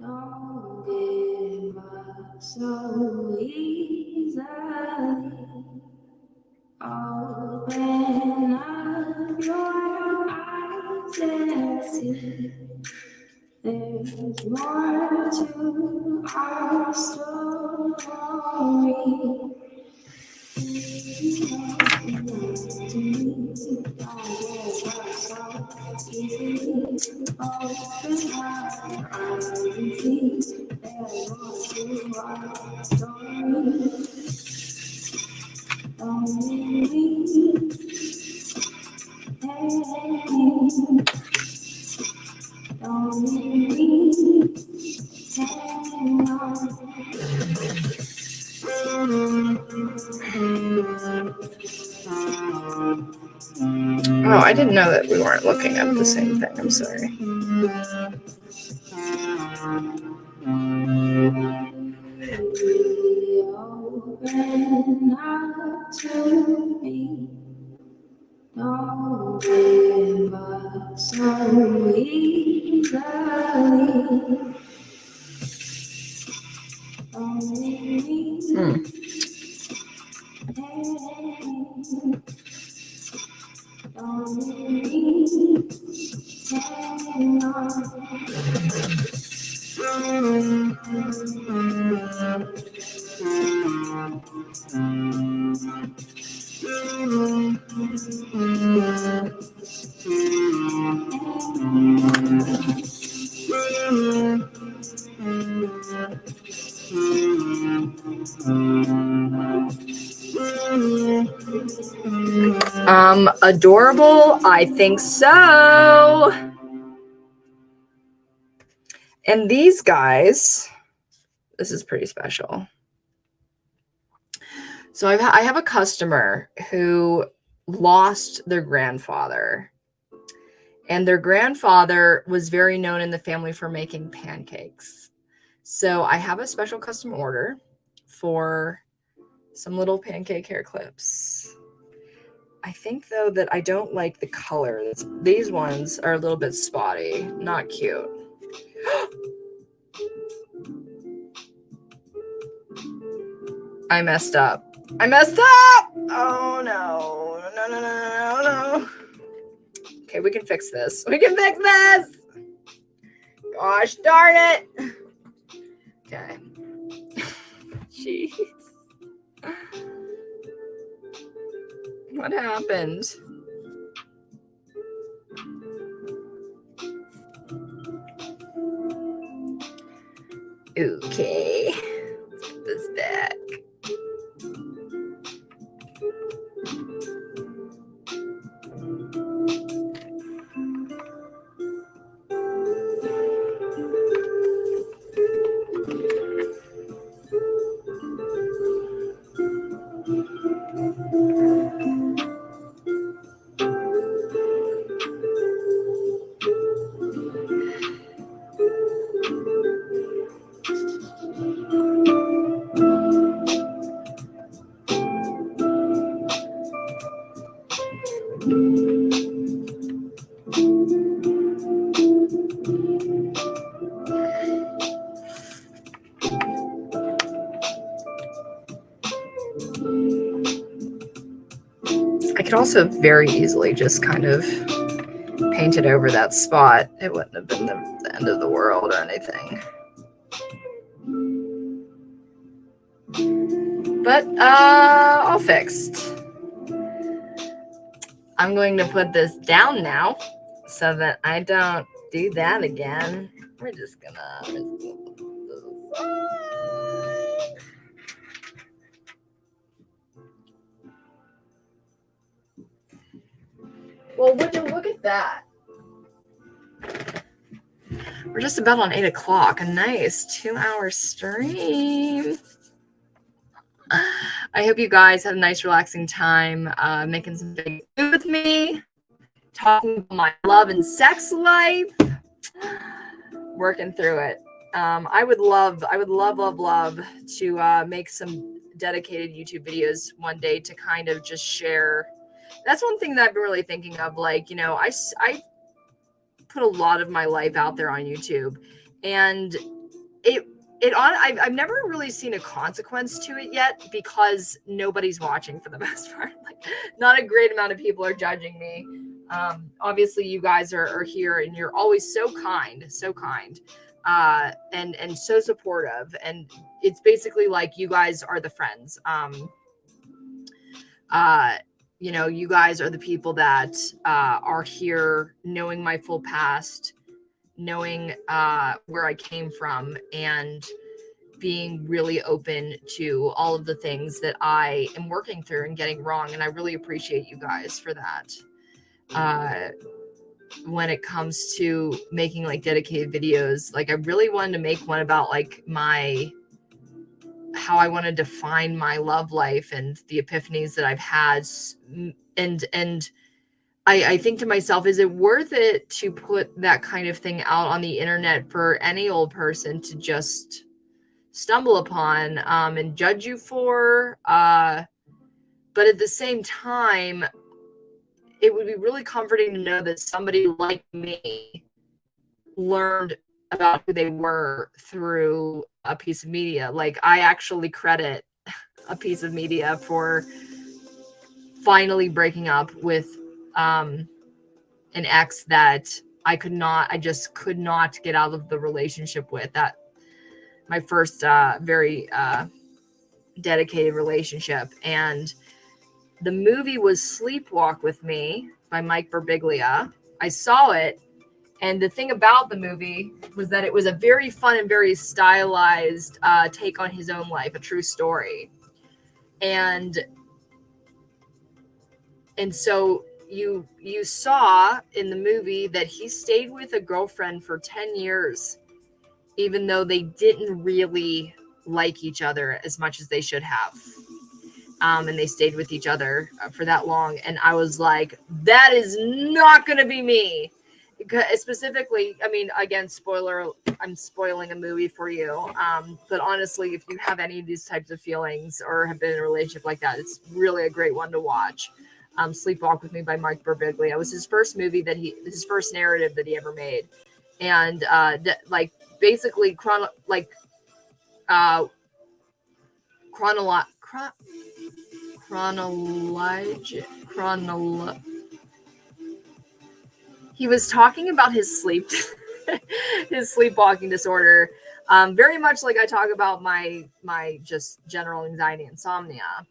Don't give up so easily. Open up your eyes and see. There's more to our story. Oh, I didn't know that we weren't looking at the same thing. I'm sorry. Open up to me. Don't give up so easily. Adorable? I think so. And these guys, this is pretty special. So I have a customer who lost their grandfather. And their grandfather was very known in the family for making pancakes. So I have a special custom order for some little pancake hair clips. I think, though, that I don't like the color. These ones are a little bit spotty, not cute. I messed up. Oh, no. Okay, we can fix this. Gosh darn it. Okay. Jeez. What happened? Okay. Let's put this back. also very easily just kind of painted over that spot. It wouldn't have been the end of the world or anything. But all fixed. I'm going to put this down now so that I don't do that again. We're just gonna well, would you look at that? We're just about on 8 o'clock. A nice 2-hour stream. I hope you guys had a nice, relaxing time making some big food with me, talking about my love and sex life, working through it. I would love to make some dedicated YouTube videos one day to kind of just share. That's one thing that I've been really thinking of. Like, you know, I put a lot of my life out there on YouTube, and I've never really seen a consequence to it yet because nobody's watching for the most part. Like, not a great amount of people are judging me. Obviously, you guys are here, and you're always so kind, and so supportive. And it's basically like you guys are the friends. You know, you guys are the people that are here, knowing my full past, knowing where I came from, and being really open to all of the things that I am working through and getting wrong. And I really appreciate you guys for that. When it comes to making like dedicated videos, like I really wanted to make one about like how I want to define my love life and the epiphanies that I've had. And I think to myself, is it worth it to put that kind of thing out on the internet for any old person to just stumble upon and judge you for? But at the same time, it would be really comforting to know that somebody like me learned about who they were through a piece of media. Like, I actually credit a piece of media for finally breaking up with an ex that I just could not get out of the relationship with. That my first very dedicated relationship. And the movie was Sleepwalk with Me by Mike Birbiglia. I saw it, and the thing about the movie was that it was a very fun and very stylized take on his own life, a true story. And so you saw in the movie that he stayed with a girlfriend for 10 years, even though they didn't really like each other as much as they should have. And they stayed with each other for that long. And I was like, that is not going to be me. Specifically, I mean, again, spoiler, I'm spoiling a movie for you. But honestly, if you have any of these types of feelings or have been in a relationship like that, it's really a great one to watch. Sleepwalk with Me by Mike Birbiglia. It was his first movie his first narrative that he ever made. And basically he was talking about his sleepwalking disorder, very much like I talk about my just general anxiety, insomnia.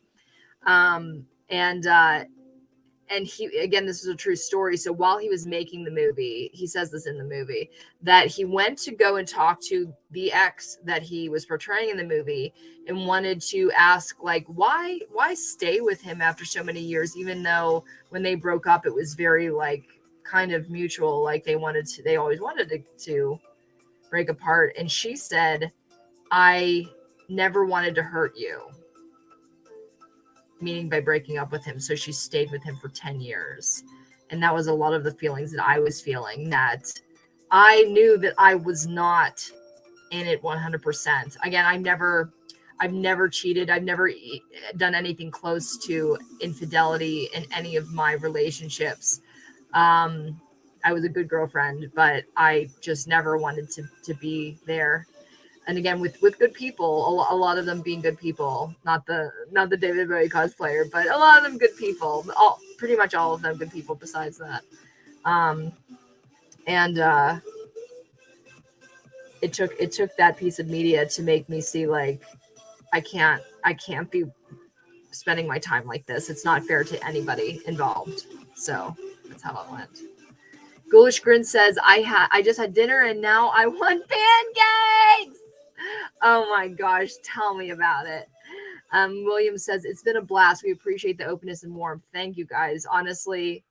And he, again, this is a true story. So while he was making the movie, he says this in the movie, that he went to go and talk to the ex that he was portraying in the movie and wanted to ask, like, why stay with him after so many years, even though when they broke up, it was very like kind of mutual. Like they always wanted to break apart. And she said, I never wanted to hurt you. Meaning by breaking up with him. So she stayed with him for 10 years. And that was a lot of the feelings that I was feeling, that I knew that I was not in it 100%. Again, I've never cheated. I've never done anything close to infidelity in any of my relationships. I was a good girlfriend, but I just never wanted to be there. And again, with good people, a lot of them being good people, not the David Bowie cosplayer, but a lot of them good people. pretty much all of them good people besides that. And it took that piece of media to make me see, like, I can't be spending my time like this. It's not fair to anybody involved. So that's how it went. Ghoulish Grin says, I just had dinner and now I want pancakes. Oh my gosh, tell me about it. William says, it's been a blast. We appreciate the openness and warmth. Thank you guys. Honestly,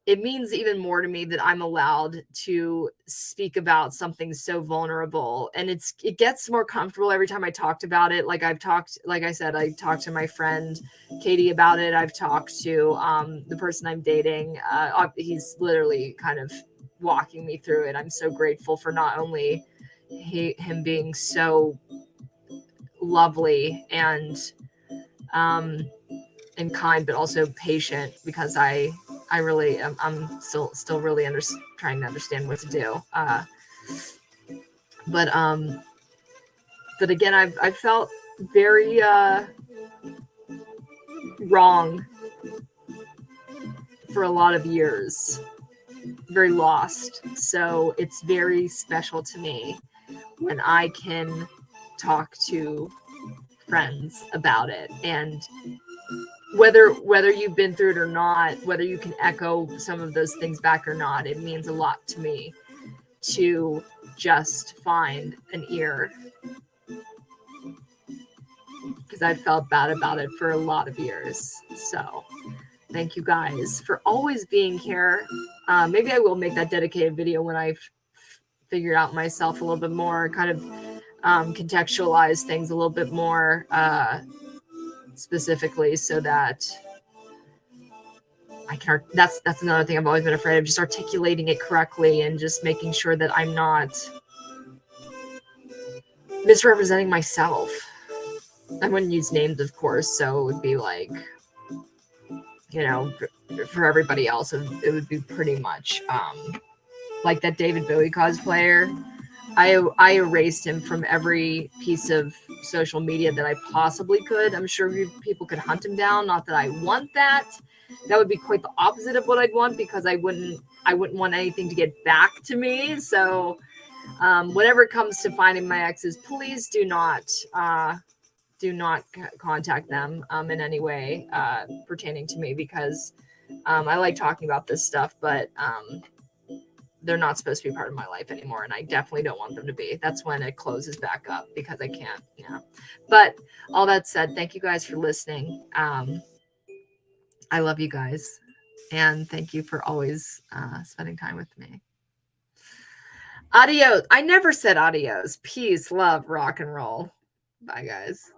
it means even more to me that I'm allowed to speak about something so vulnerable, and it gets more comfortable every time I talked about it. Like I said, I talked to my friend Katie about it. I've talked to the person I'm dating. He's literally kind of walking me through it. I'm so grateful for not only him being so lovely and kind, but also patient, because I really I'm still really trying to understand what to do. But again, I've felt very wrong for a lot of years, very lost. So it's very special to me when I can talk to friends about it, and whether you've been through it or not, whether you can echo some of those things back or not, it means a lot to me to just find an ear, because I've felt bad about it for a lot of years. So thank you guys for always being here. Maybe I will make that dedicated video when I've figured out myself a little bit more, kind of contextualize things a little bit more specifically, so that I can. That's another thing I've always been afraid of, just articulating it correctly and just making sure that I'm not misrepresenting myself. I wouldn't use names, of course, so it would be like, for everybody else, it would be pretty much like that David Bowie cosplayer. I erased him from every piece of social media that I possibly could. I'm sure people could hunt him down. Not that I want that. That would be quite the opposite of what I'd want, because I wouldn't want anything to get back to me. So whenever it comes to finding my exes, please do not contact them in any way pertaining to me, because I like talking about this stuff, but they're not supposed to be part of my life anymore, and I definitely don't want them to be. That's when it closes back up, because I can't, But all that said, thank you guys for listening. I love you guys, and thank you for always spending time with me. Adios. I never said adios. Peace, love, rock and roll. Bye, guys.